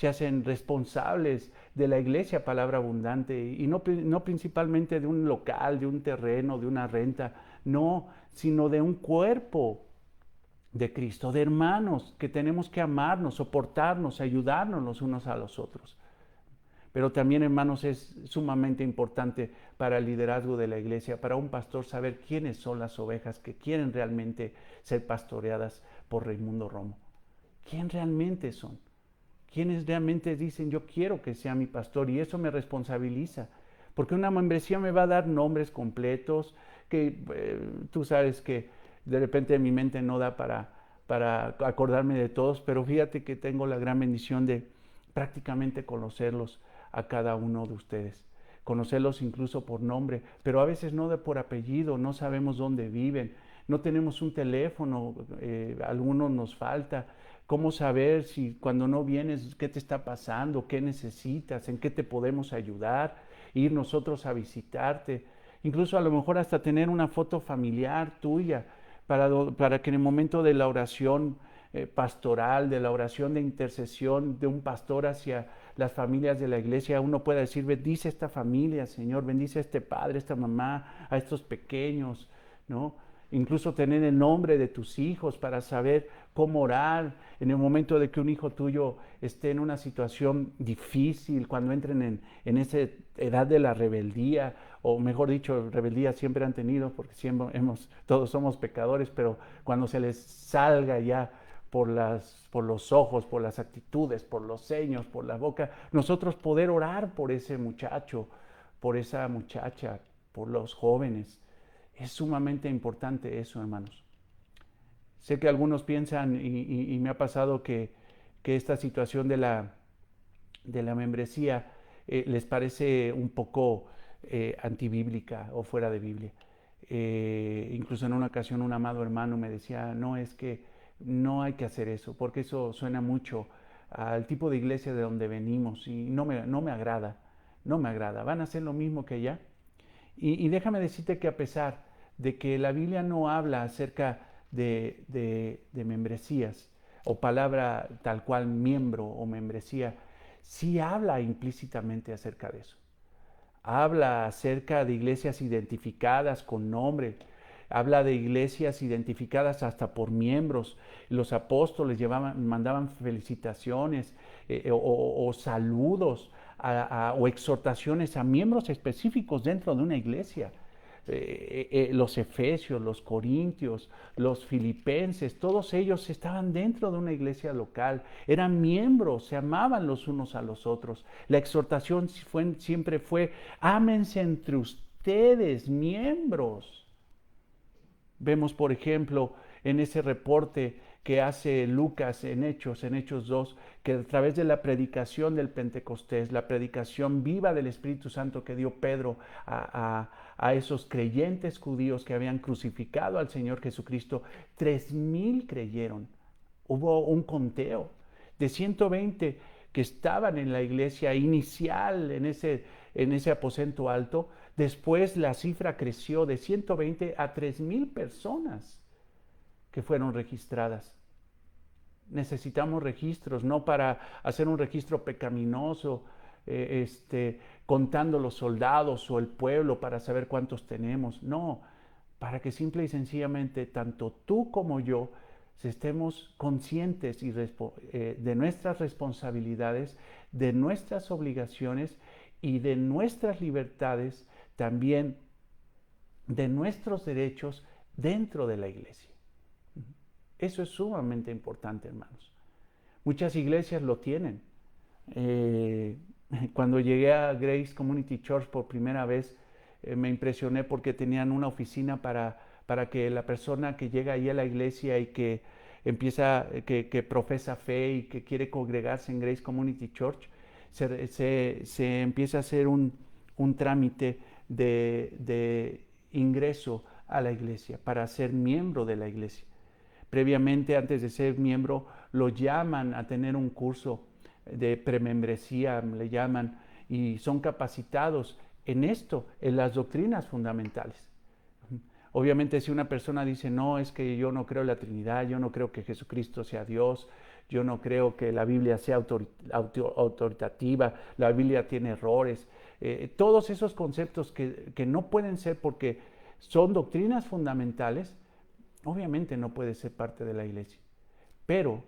hacen responsables de la iglesia Palabra Abundante, y no principalmente de un local, de un terreno, de una renta, no, sino de un cuerpo de Cristo, de hermanos que tenemos que amarnos, soportarnos, ayudarnos los unos a los otros. Pero también, hermanos, es sumamente importante para el liderazgo de la iglesia, para un pastor, saber quiénes son las ovejas que quieren realmente ser pastoreadas por Raimundo Romo. ¿Quién realmente son? ¿Quiénes realmente dicen, yo quiero que sea mi pastor? Y eso me responsabiliza, porque una membresía me va a dar nombres completos, que tú sabes que de repente mi mente no da para acordarme de todos, pero fíjate que tengo la gran bendición de prácticamente conocerlos a cada uno de ustedes, conocerlos incluso por nombre, pero a veces no por apellido, no sabemos dónde viven, no tenemos un teléfono, algunos nos falta. ¿Cómo saber si cuando no vienes, qué te está pasando, qué necesitas, en qué te podemos ayudar, ir nosotros a visitarte? Incluso a lo mejor hasta tener una foto familiar tuya para que en el momento de la oración pastoral, de la oración de intercesión de un pastor hacia las familias de la iglesia, uno pueda decir, bendice a esta familia, Señor, bendice a este padre, a esta mamá, a estos pequeños, ¿no? Incluso tener el nombre de tus hijos para saber cómo orar en el momento de que un hijo tuyo esté en una situación difícil, cuando entren en esa edad de la rebeldía, o mejor dicho, rebeldía siempre han tenido, porque siempre todos somos pecadores, pero cuando se les salga ya por los ojos, por las actitudes, por los seños, por la boca, nosotros poder orar por ese muchacho, por esa muchacha, por los jóvenes. Es sumamente importante eso, hermanos. Sé que algunos piensan, y me ha pasado que esta situación de la membresía les parece un poco antibíblica o fuera de Biblia. Incluso en una ocasión un amado hermano me decía, no, es que no hay que hacer eso, porque eso suena mucho al tipo de iglesia de donde venimos, y no me agrada, van a hacer lo mismo que allá. Y déjame decirte que a pesar de que la Biblia no habla acerca de membresías o palabra tal cual miembro o membresía, sí habla implícitamente acerca de eso. Habla acerca de iglesias identificadas con nombre, habla de iglesias identificadas hasta por miembros. Los apóstoles mandaban felicitaciones o saludos o exhortaciones a miembros específicos dentro de una iglesia. Los efesios, los corintios, los filipenses, todos ellos estaban dentro de una iglesia local, eran miembros, se amaban los unos a los otros. La exhortación siempre fue, ámense ustedes, miembros. Vemos, por ejemplo, en ese reporte que hace Lucas en Hechos 2, que a través de la predicación del Pentecostés, la predicación viva del Espíritu Santo que dio Pedro a esos creyentes judíos que habían crucificado al Señor Jesucristo, 3,000 creyeron. Hubo un conteo de 120 que estaban en la iglesia inicial, en ese aposento alto. Después la cifra creció de 120 a 3,000 personas que fueron registradas. Necesitamos registros, no para hacer un registro pecaminoso, contando los soldados o el pueblo para saber cuántos tenemos. No, para que simple y sencillamente tanto tú como yo estemos conscientes de nuestras responsabilidades, de nuestras obligaciones y de nuestras libertades, también de nuestros derechos dentro de la iglesia. Eso es sumamente importante, hermanos. Muchas iglesias lo tienen. Cuando llegué a Grace Community Church por primera vez, me impresioné porque tenían una oficina para que la persona que llega ahí a la iglesia y que que profesa fe y que quiere congregarse en Grace Community Church, se empieza a hacer un trámite de ingreso a la iglesia para ser miembro de la iglesia. Previamente, antes de ser miembro, lo llaman a tener un curso de premembresía, le llaman, y son capacitados en esto, en las doctrinas fundamentales. Obviamente, si una persona dice, no, es que yo no creo en la Trinidad, yo no creo que Jesucristo sea Dios, yo no creo que la Biblia sea autoritativa, la Biblia tiene errores, todos esos conceptos que no pueden ser porque son doctrinas fundamentales, obviamente no puede ser parte de la iglesia. Pero,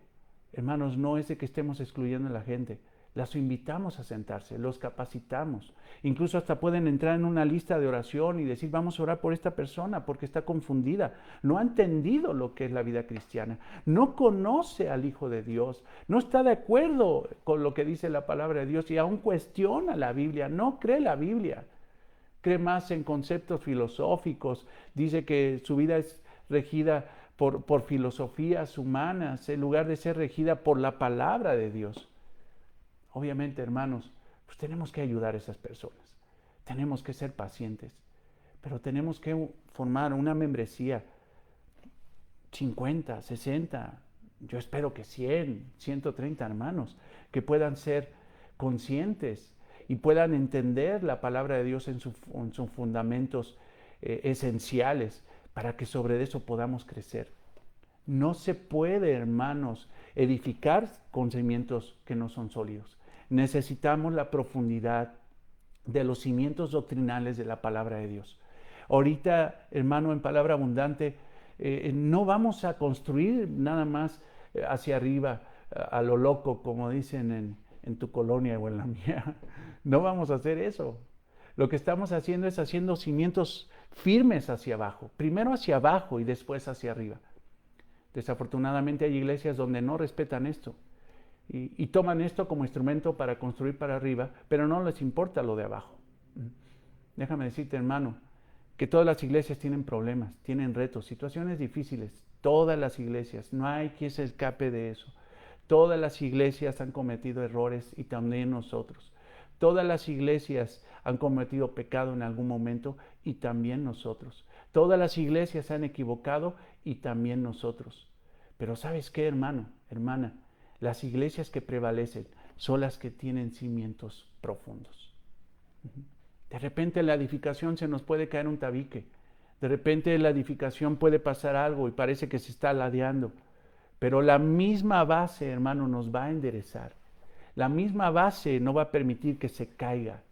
hermanos, no es de que estemos excluyendo a la gente. Las invitamos a sentarse, los capacitamos. Incluso hasta pueden entrar en una lista de oración y decir, vamos a orar por esta persona porque está confundida. No ha entendido lo que es la vida cristiana. No conoce al Hijo de Dios. No está de acuerdo con lo que dice la palabra de Dios y aún cuestiona la Biblia. No cree la Biblia. Cree más en conceptos filosóficos. Dice que su vida es regida por filosofías humanas en lugar de ser regida por la palabra de Dios. Obviamente, hermanos, pues tenemos que ayudar a esas personas. Tenemos que ser pacientes, pero tenemos que formar una membresía 50, 60, yo espero que 100, 130 hermanos que puedan ser conscientes y puedan entender la palabra de Dios en sus fundamentos esenciales para que sobre eso podamos crecer. No se puede, hermanos, edificar con cimientos que no son sólidos. Necesitamos la profundidad de los cimientos doctrinales de la palabra de Dios. Ahorita, hermano, en Palabra Abundante, no vamos a construir nada más hacia arriba, a lo loco, como dicen en tu colonia o en la mía. No vamos a hacer eso. Lo que estamos haciendo es haciendo cimientos firmes hacia abajo. Primero hacia abajo y después hacia arriba. Desafortunadamente hay iglesias donde no respetan esto. Y toman esto como instrumento para construir para arriba, pero no les importa lo de abajo. Déjame decirte, hermano, que todas las iglesias tienen problemas, tienen retos, situaciones difíciles. Todas las iglesias, no hay quien se escape de eso. Todas las iglesias han cometido errores y también nosotros. Todas las iglesias han cometido pecado en algún momento y también nosotros. Todas las iglesias se han equivocado y también nosotros. Pero ¿sabes qué, hermano, hermana? Las iglesias que prevalecen son las que tienen cimientos profundos. De repente en la edificación se nos puede caer un tabique. De repente en la edificación puede pasar algo y parece que se está ladeando. Pero la misma base, hermano, nos va a enderezar. La misma base no va a permitir que se caiga.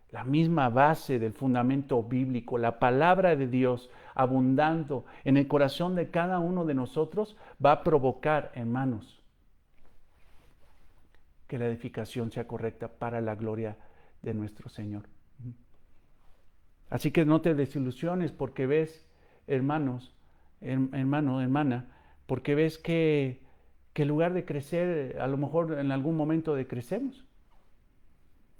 La misma base del fundamento bíblico, la palabra de Dios abundando en el corazón de cada uno de nosotros va a provocar, hermanos, que la edificación sea correcta para la gloria de nuestro Señor. Así que no te desilusiones porque ves, hermano, hermana, porque ves que en lugar de crecer, a lo mejor en algún momento decrecemos.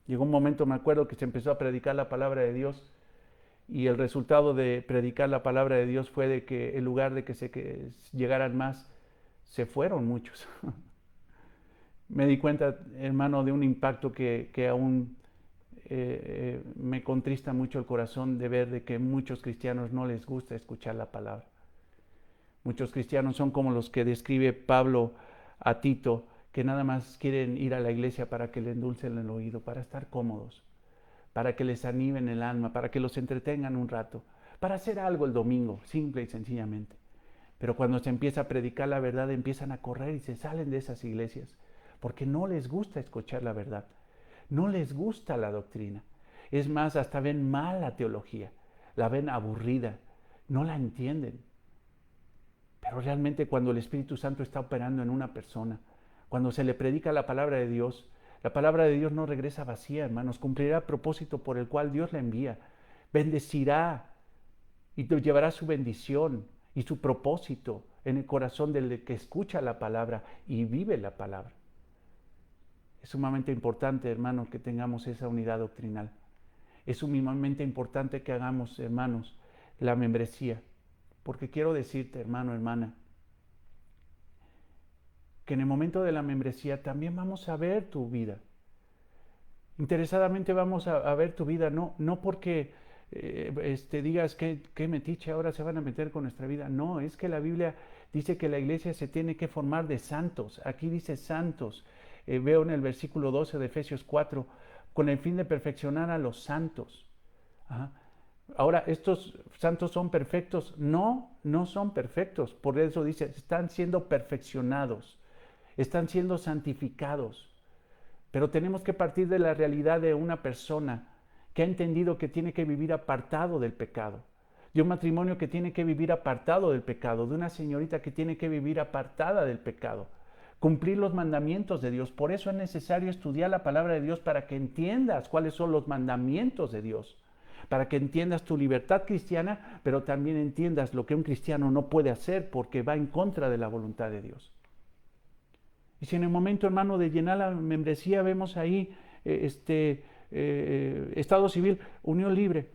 Llegó un momento, me acuerdo, que se empezó a predicar la palabra de Dios y el resultado de predicar la palabra de Dios fue de que en lugar de que llegaran más, se fueron muchos. Me di cuenta, hermano, de un impacto que aún me contrista mucho el corazón de ver de que muchos cristianos no les gusta escuchar la palabra. Muchos cristianos son como los que describe Pablo a Tito, que nada más quieren ir a la iglesia para que le endulcen el oído, para estar cómodos, para que les animen el alma, para que los entretengan un rato, para hacer algo el domingo, simple y sencillamente. Pero cuando se empieza a predicar la verdad, empiezan a correr y se salen de esas iglesias, porque no les gusta escuchar la verdad, no les gusta la doctrina. Es más, hasta ven mal la teología, la ven aburrida, no la entienden. Pero realmente cuando el Espíritu Santo está operando en una persona, cuando se le predica la palabra de Dios, la palabra de Dios no regresa vacía, hermanos, cumplirá el propósito por el cual Dios la envía, bendecirá y te llevará su bendición y su propósito en el corazón del que escucha la palabra y vive la palabra. Es sumamente importante, hermanos, que tengamos esa unidad doctrinal. Es sumamente importante que hagamos, hermanos, la membresía. Porque quiero decirte, hermano, hermana, que en el momento de la membresía también vamos a ver tu vida. Interesadamente vamos a ver tu vida, no porque digas que metiche, ahora se van a meter con nuestra vida. No, es que la Biblia dice que la iglesia se tiene que formar de santos. Aquí dice santos. Veo en el versículo 12 de Efesios 4, con el fin de perfeccionar a los santos. Ajá. Ahora, ¿estos santos son perfectos? No, no son perfectos. Por eso dice, están siendo perfeccionados, están siendo santificados. Pero tenemos que partir de la realidad de una persona que ha entendido que tiene que vivir apartado del pecado, de un matrimonio que tiene que vivir apartado del pecado, de una señorita que tiene que vivir apartada del pecado, cumplir los mandamientos de Dios. Por eso es necesario estudiar la palabra de Dios para que entiendas cuáles son los mandamientos de Dios, para que entiendas tu libertad cristiana, pero también entiendas lo que un cristiano no puede hacer porque va en contra de la voluntad de Dios. Y si en el momento, hermano, de llenar la membresía vemos ahí Estado civil, unión libre,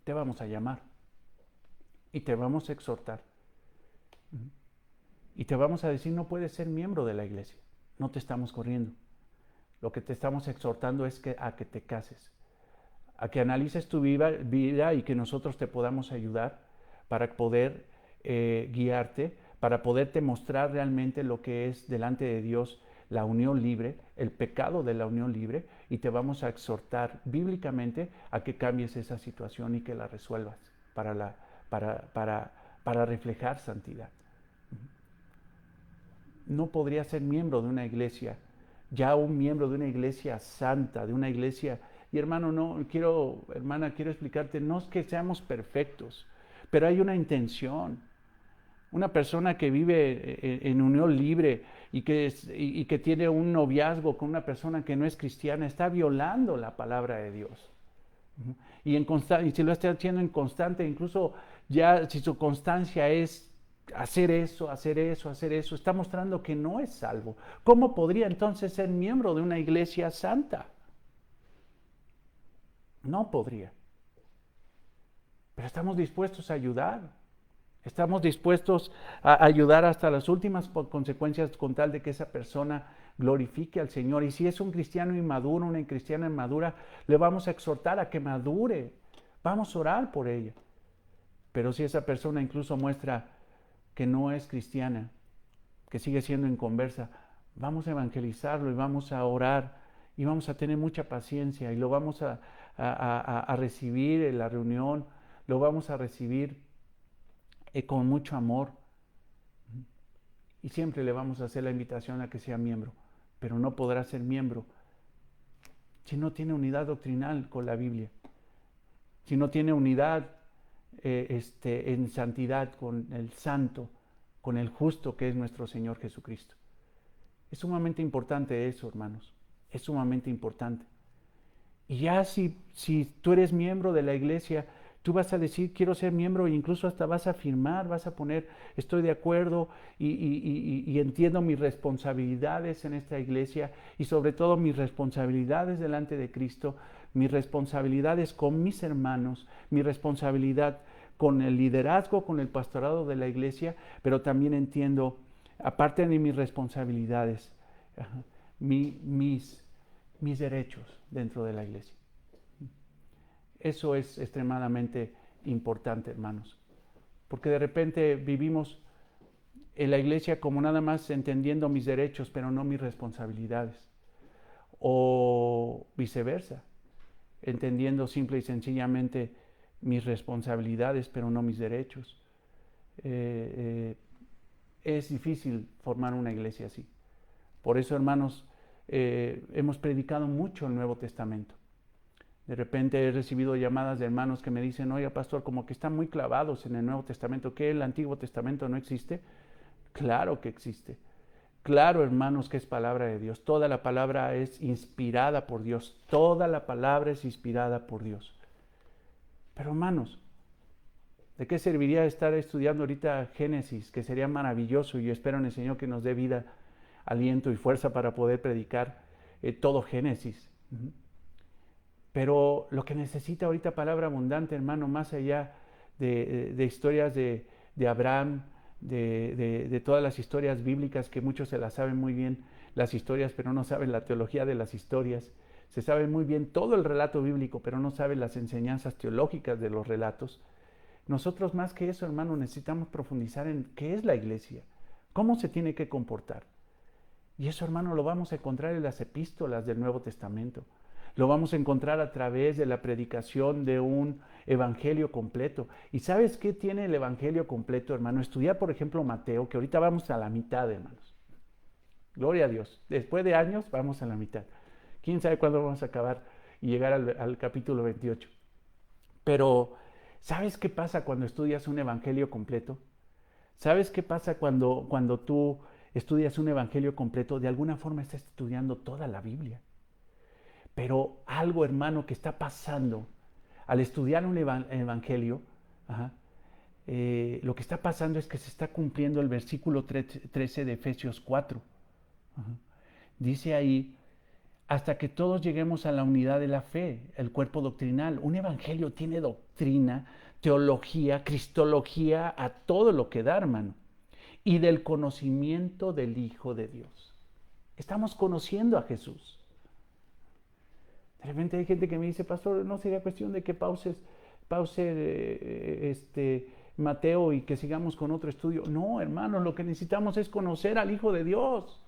te vamos a llamar y te vamos a exhortar. Y te vamos a decir, no puedes ser miembro de la iglesia, no te estamos corriendo. Lo que te estamos exhortando es a que te cases, a que analices tu vida y que nosotros te podamos ayudar para poder guiarte, para poderte mostrar realmente lo que es delante de Dios la unión libre, el pecado de la unión libre, y te vamos a exhortar bíblicamente a que cambies esa situación y que la resuelvas para reflejar santidad. No podría ser miembro de una iglesia, ya un miembro de una iglesia santa, de una iglesia. Y hermano, hermana, quiero explicarte, no es que seamos perfectos, pero hay una intención. Una persona que vive en unión libre y que tiene un noviazgo con una persona que no es cristiana está violando la palabra de Dios. Y si lo está haciendo en constante, incluso ya si su constancia es hacer eso, está mostrando que no es salvo. ¿Cómo podría entonces ser miembro de una iglesia santa? No podría. Pero estamos dispuestos a ayudar. Estamos dispuestos a ayudar hasta las últimas consecuencias con tal de que esa persona glorifique al Señor. Y si es un cristiano inmaduro, una cristiana inmadura, le vamos a exhortar a que madure. Vamos a orar por ella. Pero si esa persona incluso muestra que no es cristiana, que sigue siendo inconversa, vamos a evangelizarlo y vamos a orar y vamos a tener mucha paciencia y lo vamos a recibir en la reunión, lo vamos a recibir con mucho amor, y siempre le vamos a hacer la invitación a que sea miembro, pero no podrá ser miembro si no tiene unidad doctrinal con la Biblia, si no tiene unidad en santidad con el santo, con el justo que es nuestro Señor Jesucristo. Es sumamente importante eso, hermanos, es sumamente importante. Y ya si tú eres miembro de la iglesia, tú vas a decir, quiero ser miembro, e incluso hasta vas a firmar, vas a poner, estoy de acuerdo y entiendo mis responsabilidades en esta iglesia y sobre todo mis responsabilidades delante de Cristo, Mi responsabilidad es con mis hermanos, mi responsabilidad con el liderazgo, con el pastorado de la iglesia, pero también entiendo, aparte de mis responsabilidades, mis derechos dentro de la iglesia. Eso es extremadamente importante, hermanos, porque de repente vivimos en la iglesia como nada más entendiendo mis derechos, pero no mis responsabilidades, o viceversa, entendiendo simple y sencillamente mis responsabilidades, pero no mis derechos. Es difícil formar una iglesia así. Por eso, hermanos, hemos predicado mucho el Nuevo Testamento. De repente he recibido llamadas de hermanos que me dicen, oiga, pastor, como que están muy clavados en el Nuevo Testamento, ¿qué el Antiguo Testamento no existe? Claro que existe. Claro, hermanos, que es palabra de Dios. Toda la palabra es inspirada por Dios. Toda la palabra es inspirada por Dios. Pero, hermanos, ¿de qué serviría estar estudiando ahorita Génesis? Que sería maravilloso, y yo espero en el Señor que nos dé vida, aliento y fuerza para poder predicar todo Génesis. Pero lo que necesita ahorita palabra abundante, hermano, más allá de historias de Abraham, de todas las historias bíblicas, que muchos se las saben muy bien, las historias, pero no saben la teología de las historias. Se sabe muy bien todo el relato bíblico, pero no saben las enseñanzas teológicas de los relatos. Nosotros, más que eso, hermano, necesitamos profundizar en qué es la iglesia, cómo se tiene que comportar. Y eso, hermano, lo vamos a encontrar en las epístolas del Nuevo Testamento. Lo vamos a encontrar a través de la predicación de un evangelio completo. ¿Y sabes qué tiene el evangelio completo, hermano? Estudiar, por ejemplo, Mateo, que ahorita vamos a la mitad, hermanos. Gloria a Dios. Después de años, vamos a la mitad. ¿Quién sabe cuándo vamos a acabar y llegar al capítulo 28? Pero, ¿sabes qué pasa cuando estudias un evangelio completo? ¿Sabes qué pasa cuando tú estudias un evangelio completo? De alguna forma estás estudiando toda la Biblia. Pero algo, hermano, que está pasando al estudiar un evangelio, lo que está pasando es que se está cumpliendo el versículo 13 de Efesios 4. Dice ahí, hasta que todos lleguemos a la unidad de la fe, el cuerpo doctrinal. Un evangelio tiene doctrina, teología, cristología, a todo lo que da, hermano. Y del conocimiento del Hijo de Dios. Estamos conociendo a Jesús. De repente hay gente que me dice, pastor, ¿no sería cuestión de que pause Mateo y que sigamos con otro estudio? No, hermanos, lo que necesitamos es conocer al Hijo de Dios.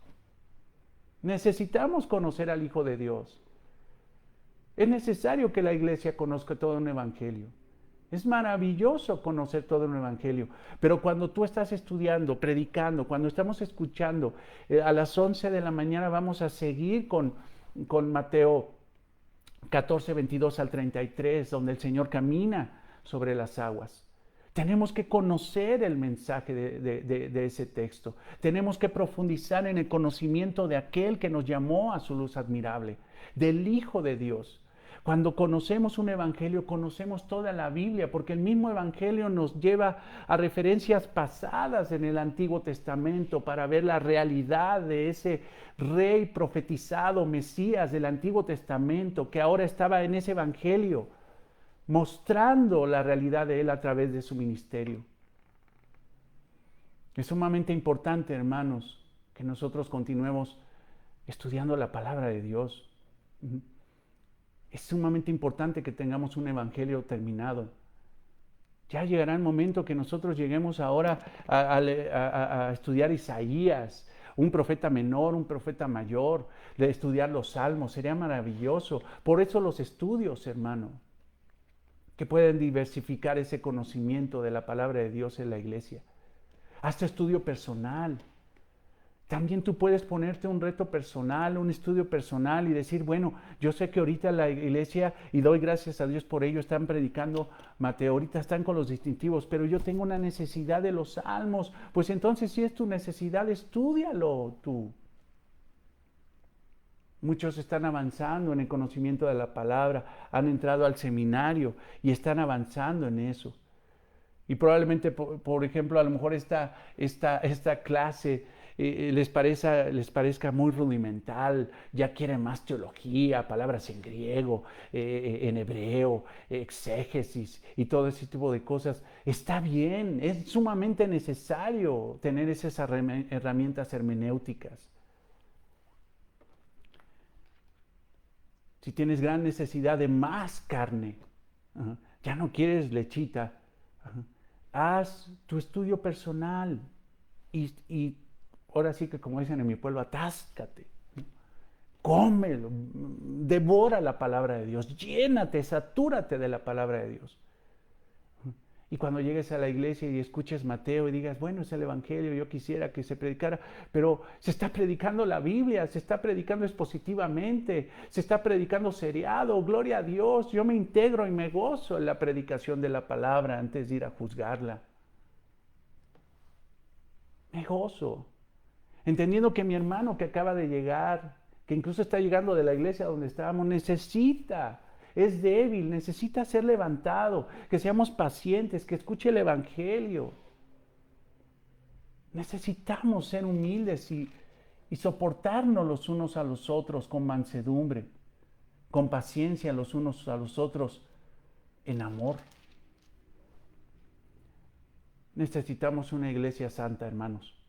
Necesitamos conocer al Hijo de Dios. Es necesario que la iglesia conozca todo un evangelio. Es maravilloso conocer todo un evangelio. Pero cuando tú estás estudiando, predicando, cuando estamos escuchando, a las 11 de la mañana vamos a seguir con Mateo 14, 22 al 33, donde el Señor camina sobre las aguas. Tenemos que conocer el mensaje de ese texto. Tenemos que profundizar en el conocimiento de aquel que nos llamó a su luz admirable, del Hijo de Dios. Cuando conocemos un evangelio, conocemos toda la Biblia, porque el mismo evangelio nos lleva a referencias pasadas en el Antiguo Testamento para ver la realidad de ese rey profetizado, Mesías del Antiguo Testamento, que ahora estaba en ese evangelio, mostrando la realidad de él a través de su ministerio. Es sumamente importante, hermanos, que nosotros continuemos estudiando la palabra de Dios. Es sumamente importante que tengamos un evangelio terminado. Ya llegará el momento que nosotros lleguemos ahora a estudiar Isaías, un profeta menor, un profeta mayor, de estudiar los salmos. Sería maravilloso. Por eso los estudios, hermano, que pueden diversificar ese conocimiento de la palabra de Dios en la iglesia. Hasta estudio personal. También tú puedes ponerte un reto personal, un estudio personal y decir, bueno, yo sé que ahorita la iglesia, y doy gracias a Dios por ello, están predicando Mateo, ahorita están con los distintivos, pero yo tengo una necesidad de los salmos. Pues entonces, si es tu necesidad, estúdialo tú. Muchos están avanzando en el conocimiento de la palabra, han entrado al seminario y están avanzando en eso. Y probablemente, por ejemplo, a lo mejor esta clase les parezca muy rudimental, ya quieren más teología, palabras en griego, en hebreo, exégesis y todo ese tipo de cosas. Está bien, es sumamente necesario tener esas herramientas hermenéuticas. Si tienes gran necesidad de más carne, ya no quieres lechita, haz tu estudio personal y ahora sí que, como dicen en mi pueblo, atáscate, cómelo, devora la palabra de Dios, llénate, satúrate de la palabra de Dios. Y cuando llegues a la iglesia y escuches Mateo y digas, bueno, es el Evangelio, yo quisiera que se predicara, pero se está predicando la Biblia, se está predicando expositivamente, se está predicando seriado, gloria a Dios, yo me integro y me gozo en la predicación de la palabra antes de ir a juzgarla. Me gozo, entendiendo que mi hermano que acaba de llegar, que incluso está llegando de la iglesia donde estábamos, es débil, necesita ser levantado, que seamos pacientes, que escuche el Evangelio. Necesitamos ser humildes y soportarnos los unos a los otros con mansedumbre, con paciencia los unos a los otros, en amor. Necesitamos una iglesia santa, hermanos.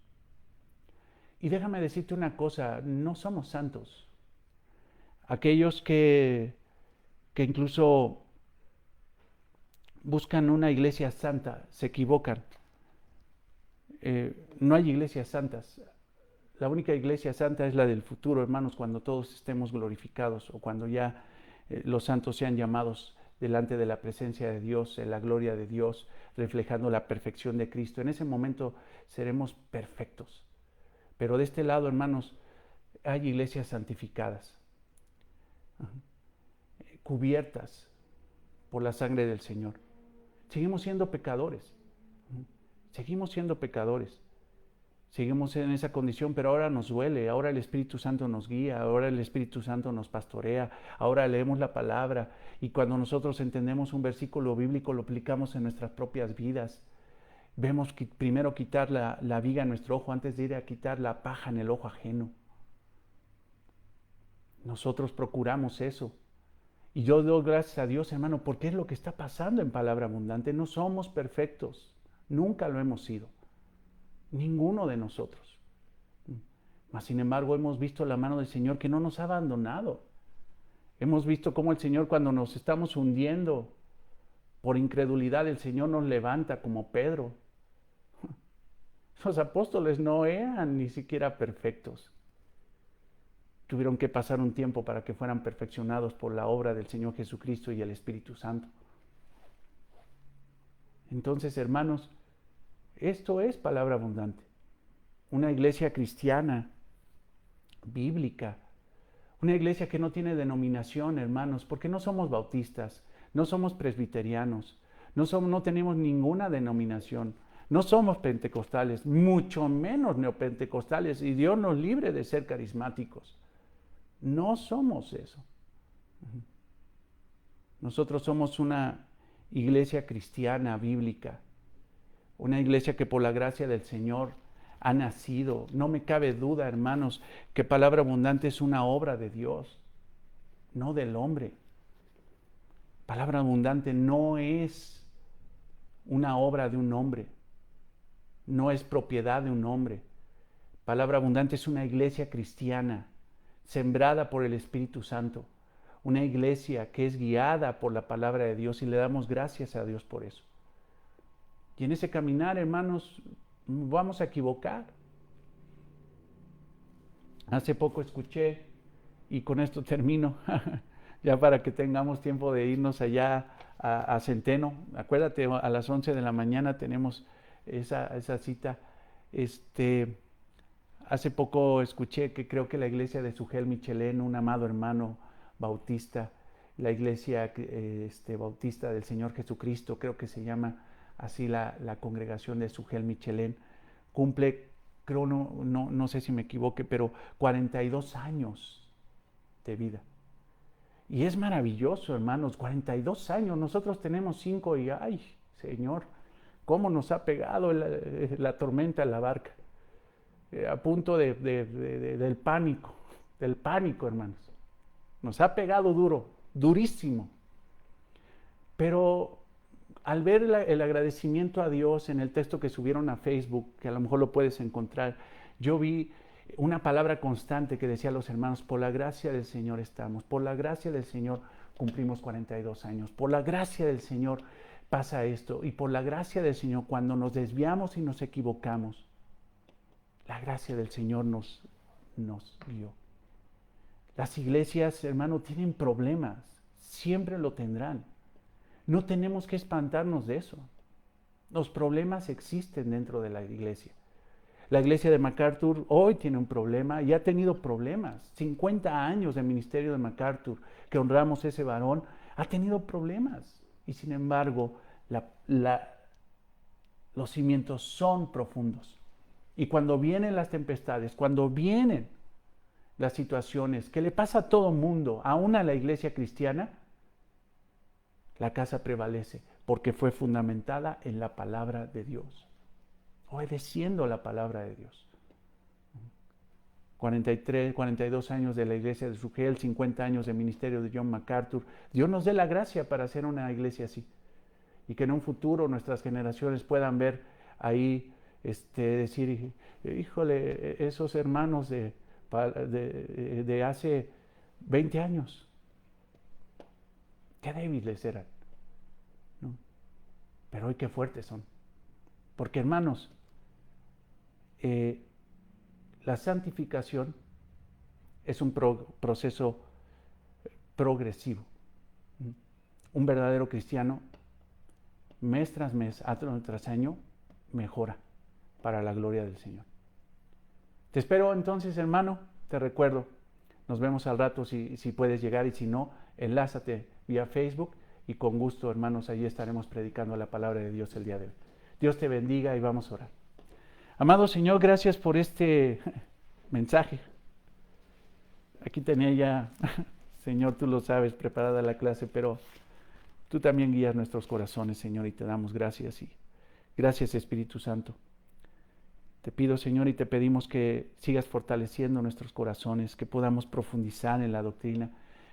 Y déjame decirte una cosa, no somos santos. Aquellos que incluso buscan una iglesia santa se equivocan. No hay iglesias santas. La única iglesia santa es la del futuro, hermanos, cuando todos estemos glorificados o cuando ya los santos sean llamados delante de la presencia de Dios, en la gloria de Dios, reflejando la perfección de Cristo. En ese momento seremos perfectos. Pero de este lado, hermanos, hay iglesias santificadas, cubiertas por la sangre del Señor. Seguimos siendo pecadores. Seguimos siendo pecadores. Seguimos en esa condición, pero ahora nos duele, ahora el Espíritu Santo nos guía, ahora el Espíritu Santo nos pastorea, ahora leemos la palabra y cuando nosotros entendemos un versículo bíblico lo aplicamos en nuestras propias vidas. Vemos que primero quitar la viga en nuestro ojo antes de ir a quitar la paja en el ojo ajeno. Nosotros procuramos eso. Y yo doy gracias a Dios, hermano, porque es lo que está pasando en Palabra Abundante. No somos perfectos, nunca lo hemos sido. Ninguno de nosotros. Mas, sin embargo, hemos visto la mano del Señor que no nos ha abandonado. Hemos visto cómo el Señor, cuando nos estamos hundiendo por incredulidad, el Señor nos levanta como Pedro. Los apóstoles no eran ni siquiera perfectos. Tuvieron que pasar un tiempo para que fueran perfeccionados por la obra del Señor Jesucristo y el Espíritu Santo. Entonces, hermanos, esto es Palabra Abundante. Una iglesia cristiana, bíblica. Una iglesia que no tiene denominación, hermanos, porque no somos bautistas, no somos presbiterianos, no tenemos ninguna denominación. No somos pentecostales, mucho menos neopentecostales, y Dios nos libre de ser carismáticos. No somos eso. Nosotros somos una iglesia cristiana, bíblica. Una iglesia que por la gracia del Señor ha nacido. No me cabe duda, hermanos, que Palabra Abundante es una obra de Dios, no del hombre. Palabra Abundante no es una obra de un hombre, no es propiedad de un hombre. Palabra Abundante es una iglesia cristiana, sembrada por el Espíritu Santo. Una iglesia que es guiada por la palabra de Dios y le damos gracias a Dios por eso. Y en ese caminar, hermanos, vamos a equivocar. Hace poco escuché, y con esto termino, ya para que tengamos tiempo de irnos allá a Centeno. Acuérdate, a las 11 de la mañana tenemos esa cita. Hace poco escuché que creo que la iglesia de Sugel Michelén, un amado hermano bautista, la iglesia bautista del Señor Jesucristo, creo que se llama así la congregación de Sugel Michelén, cumple, creo, no sé si me equivoque, pero 42 años de vida. Y es maravilloso, hermanos, 42 años, nosotros tenemos 5 y ¡ay, Señor! ¿Cómo nos ha pegado la tormenta en la barca? a punto del pánico, hermanos. Nos ha pegado duro, durísimo. Pero al ver el agradecimiento a Dios en el texto que subieron a Facebook, que a lo mejor lo puedes encontrar, yo vi una palabra constante que decía a los hermanos: por la gracia del Señor estamos, por la gracia del Señor cumplimos 42 años, por la gracia del Señor pasa esto, y por la gracia del Señor, cuando nos desviamos y nos equivocamos, la gracia del Señor nos guió. Las iglesias, hermano, tienen problemas, siempre lo tendrán. No tenemos que espantarnos de eso. Los problemas existen dentro de la iglesia. La iglesia de MacArthur hoy tiene un problema y ha tenido problemas. 50 años de ministerio de MacArthur, que honramos a ese varón, ha tenido problemas. Y sin embargo, los cimientos son profundos. Y cuando vienen las tempestades, cuando vienen las situaciones que le pasa a todo mundo, aún a la iglesia cristiana, la casa prevalece porque fue fundamentada en la palabra de Dios, obedeciendo la palabra de Dios. 42 años de la iglesia de Sugel, 50 años de ministerio de John MacArthur. Dios nos dé la gracia para hacer una iglesia así, y que en un futuro nuestras generaciones puedan ver ahí, decir: híjole, esos hermanos de hace 20 años, qué débiles eran, ¿no? Pero hoy qué fuertes son. Porque, hermanos, la santificación es un proceso progresivo. Un verdadero cristiano, mes tras mes, año tras año, mejora para la gloria del Señor. Te espero entonces, hermano, te recuerdo, nos vemos al rato si puedes llegar, y si no, enlázate vía Facebook y con gusto, hermanos, allí estaremos predicando la palabra de Dios el día de hoy. Dios te bendiga y vamos a orar. Amado Señor, gracias por este mensaje. Aquí tenía ya, Señor, tú lo sabes, preparada la clase, pero tú también guías nuestros corazones, Señor, y te damos gracias. Y gracias, Espíritu Santo. Te pido, Señor, y te pedimos que sigas fortaleciendo nuestros corazones, que podamos profundizar en la doctrina,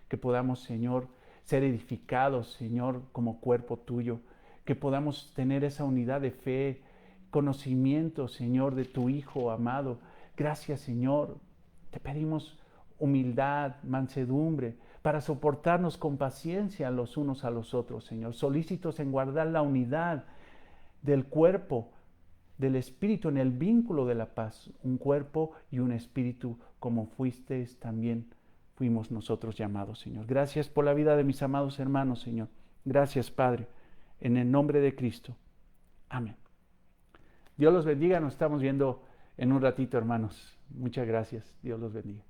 que podamos, Señor, ser edificados, Señor, como cuerpo tuyo, que podamos tener esa unidad de fe, conocimiento, Señor, de tu Hijo amado. Gracias, Señor. Te pedimos humildad, mansedumbre, para soportarnos con paciencia los unos a los otros, Señor, solícitos en guardar la unidad del cuerpo, del espíritu, en el vínculo de la paz, un cuerpo y un espíritu, como fuisteis también fuimos nosotros llamados, Señor. Gracias por la vida de mis amados hermanos, Señor. Gracias, Padre, en el nombre de Cristo. Amén. Dios los bendiga. Nos estamos viendo en un ratito, hermanos. Muchas gracias. Dios los bendiga.